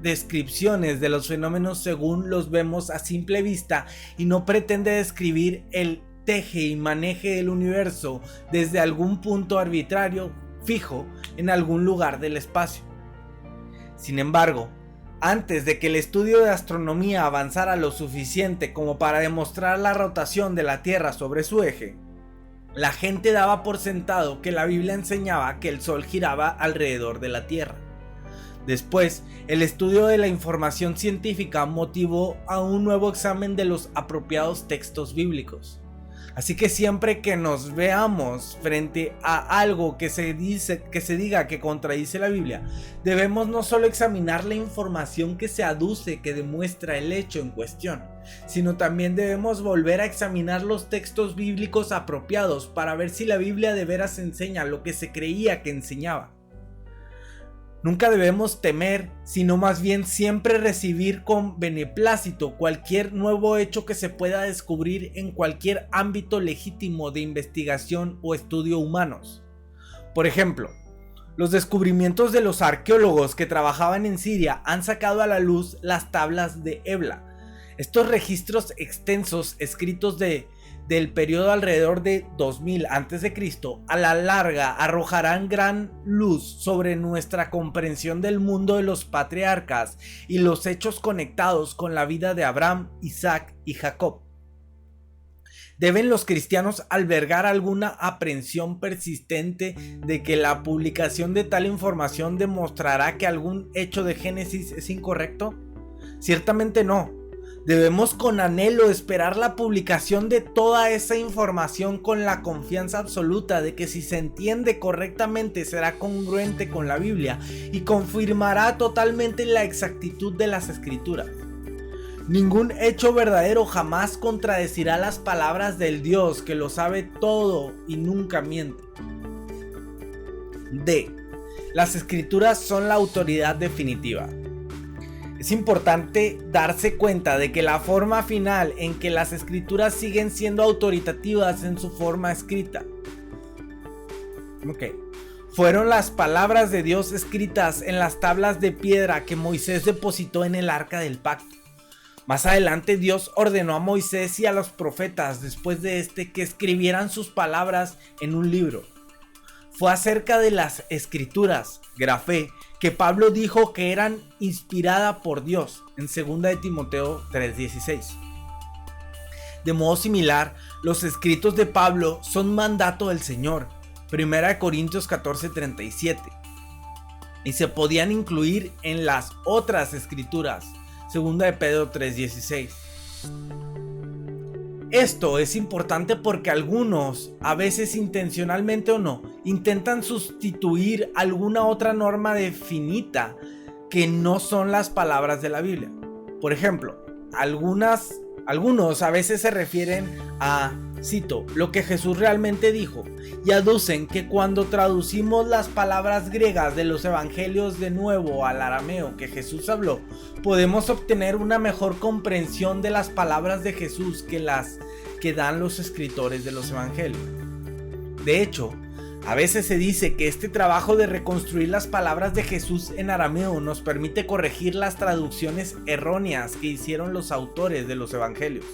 descripciones de los fenómenos según los vemos a simple vista y no pretende describir el teje y maneje del universo desde algún punto arbitrario fijo en algún lugar del espacio. Sin embargo, antes de que el estudio de astronomía avanzara lo suficiente como para demostrar la rotación de la Tierra sobre su eje, la gente daba por sentado que la Biblia enseñaba que el Sol giraba alrededor de la Tierra. Después, el estudio de la información científica motivó a un nuevo examen de los apropiados textos bíblicos. Así que siempre que nos veamos frente a algo que se diga que contradice la Biblia, debemos no solo examinar la información que se aduce que demuestra el hecho en cuestión, sino también debemos volver a examinar los textos bíblicos apropiados para ver si la Biblia de veras enseña lo que se creía que enseñaba. Nunca debemos temer, sino más bien siempre recibir con beneplácito cualquier nuevo hecho que se pueda descubrir en cualquier ámbito legítimo de investigación o estudio humanos. Por ejemplo, los descubrimientos de los arqueólogos que trabajaban en Siria han sacado a la luz las tablas de Ebla. Estos registros extensos escritos del periodo alrededor de 2000 a.C. a la larga arrojarán gran luz sobre nuestra comprensión del mundo de los patriarcas y los hechos conectados con la vida de Abraham, Isaac y Jacob. ¿Deben los cristianos albergar alguna aprensión persistente de que la publicación de tal información demostrará que algún hecho de Génesis es incorrecto? Ciertamente no. Debemos con anhelo esperar la publicación de toda esa información con la confianza absoluta de que si se entiende correctamente será congruente con la Biblia y confirmará totalmente la exactitud de las Escrituras. Ningún hecho verdadero jamás contradecirá las palabras del Dios que lo sabe todo y nunca miente. D. Las Escrituras son la autoridad definitiva. Es importante darse cuenta de que la forma final en que las Escrituras siguen siendo autoritativas en su forma escrita. Fueron las palabras de Dios escritas en las tablas de piedra que Moisés depositó en el arca del pacto. Más adelante Dios ordenó a Moisés y a los profetas después de que escribieran sus palabras en un libro. Fue acerca de las Escrituras, grafé, que Pablo dijo que eran inspiradas por Dios en 2 de Timoteo 3:16. De modo similar, los escritos de Pablo son mandato del Señor, 1 Corintios 14:37, y se podían incluir en las otras escrituras, 2 de Pedro 3:16. Esto es importante porque algunos, a veces intencionalmente o no, intentan sustituir alguna otra norma definida que no son las palabras de la Biblia. Por ejemplo, algunos a veces se refieren a, cito, lo que Jesús realmente dijo, y aducen que cuando traducimos las palabras griegas de los evangelios de nuevo al arameo que Jesús habló, podemos obtener una mejor comprensión de las palabras de Jesús que las que dan los escritores de los evangelios. De hecho, a veces se dice que este trabajo de reconstruir las palabras de Jesús en arameo nos permite corregir las traducciones erróneas que hicieron los autores de los evangelios.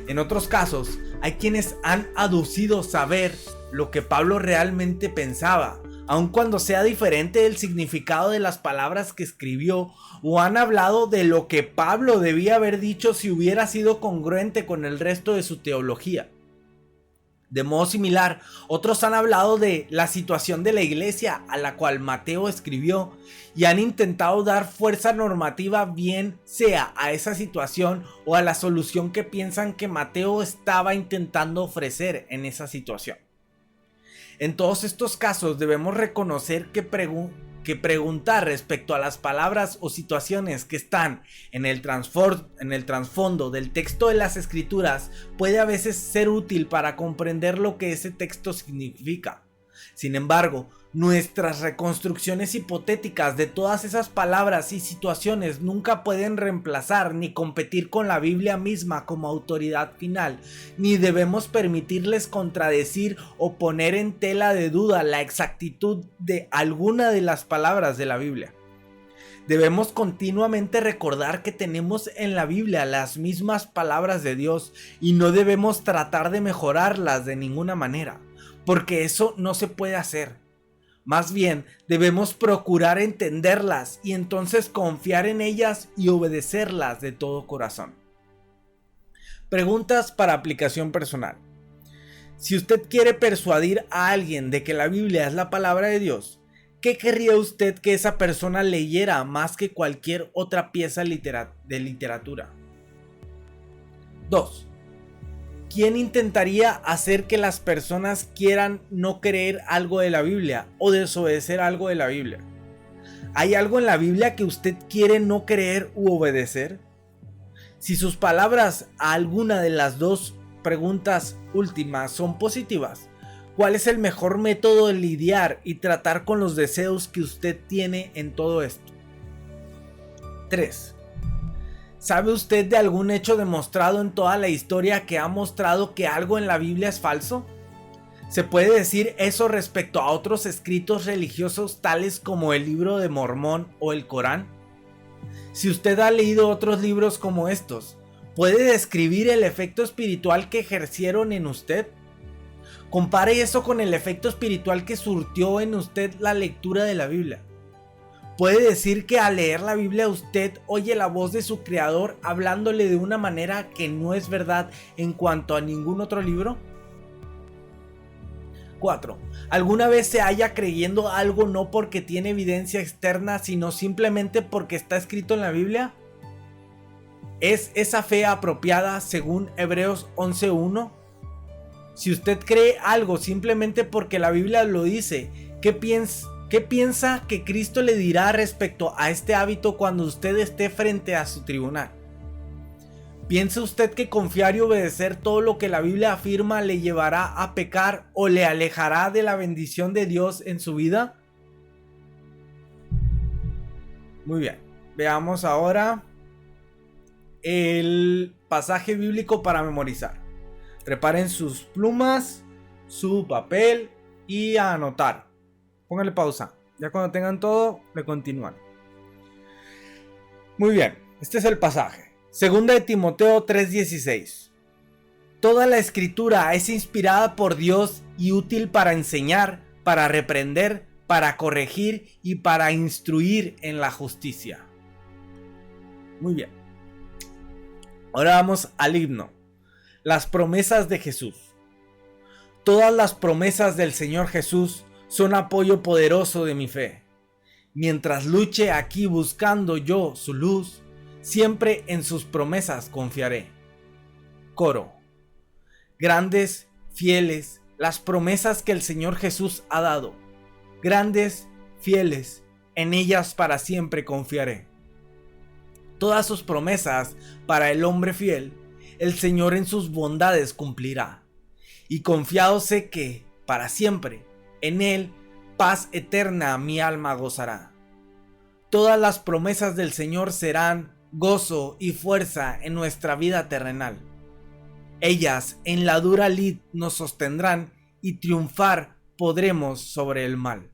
En otros casos, hay quienes han aducido saber lo que Pablo realmente pensaba, aun cuando sea diferente del significado de las palabras que escribió, o han hablado de lo que Pablo debía haber dicho si hubiera sido congruente con el resto de su teología. De modo similar, otros han hablado de la situación de la iglesia a la cual Mateo escribió y han intentado dar fuerza normativa bien sea a esa situación o a la solución que piensan que Mateo estaba intentando ofrecer en esa situación. En todos estos casos debemos reconocer que preguntar respecto a las palabras o situaciones que están en el trasfondo del texto de las Escrituras puede a veces ser útil para comprender lo que ese texto significa. Sin embargo, nuestras reconstrucciones hipotéticas de todas esas palabras y situaciones nunca pueden reemplazar ni competir con la Biblia misma como autoridad final, ni debemos permitirles contradecir o poner en tela de duda la exactitud de alguna de las palabras de la Biblia. Debemos continuamente recordar que tenemos en la Biblia las mismas palabras de Dios y no debemos tratar de mejorarlas de ninguna manera, porque eso no se puede hacer. Más bien, debemos procurar entenderlas y entonces confiar en ellas y obedecerlas de todo corazón. Preguntas para aplicación personal. Si usted quiere persuadir a alguien de que la Biblia es la palabra de Dios, ¿qué querría usted que esa persona leyera más que cualquier otra pieza de literatura? 2. ¿Quién intentaría hacer que las personas quieran no creer algo de la Biblia o desobedecer algo de la Biblia? ¿Hay algo en la Biblia que usted quiere no creer u obedecer? Si sus palabras a alguna de las dos preguntas últimas son positivas, ¿cuál es el mejor método de lidiar y tratar con los deseos que usted tiene en todo esto? 3. ¿Sabe usted de algún hecho demostrado en toda la historia que ha mostrado que algo en la Biblia es falso? ¿Se puede decir eso respecto a otros escritos religiosos tales como el Libro de Mormón o el Corán? Si usted ha leído otros libros como estos, ¿puede describir el efecto espiritual que ejercieron en usted? Compare eso con el efecto espiritual que surtió en usted la lectura de la Biblia. ¿Puede decir que al leer la Biblia usted oye la voz de su Creador hablándole de una manera que no es verdad en cuanto a ningún otro libro? 4. ¿Alguna vez se halla creyendo algo no porque tiene evidencia externa, sino simplemente porque está escrito en la Biblia? ¿Es esa fe apropiada según Hebreos 11:1? Si usted cree algo simplemente porque la Biblia lo dice, ¿qué piensa que Cristo le dirá respecto a este hábito cuando usted esté frente a su tribunal? ¿Piensa usted que confiar y obedecer todo lo que la Biblia afirma le llevará a pecar o le alejará de la bendición de Dios en su vida? Muy bien, veamos ahora el pasaje bíblico para memorizar. Preparen sus plumas, su papel y a anotar. Pónganle pausa. Ya cuando tengan todo, le continúan. Muy bien, este es el pasaje. Segunda de Timoteo 3:16. Toda la escritura es inspirada por Dios y útil para enseñar, para reprender, para corregir y para instruir en la justicia. Muy bien. Ahora vamos al himno. Las promesas de Jesús. Todas las promesas del Señor Jesús son apoyo poderoso de mi fe. Mientras luche aquí buscando yo su luz, siempre en sus promesas confiaré. Coro. Grandes, fieles, las promesas que el Señor Jesús ha dado. Grandes, fieles, en ellas para siempre confiaré. Todas sus promesas para el hombre fiel, el Señor en sus bondades cumplirá. Y confiado sé que, para siempre, en Él, paz eterna mi alma gozará. Todas las promesas del Señor serán gozo y fuerza en nuestra vida terrenal. Ellas en la dura lid nos sostendrán y triunfar podremos sobre el mal.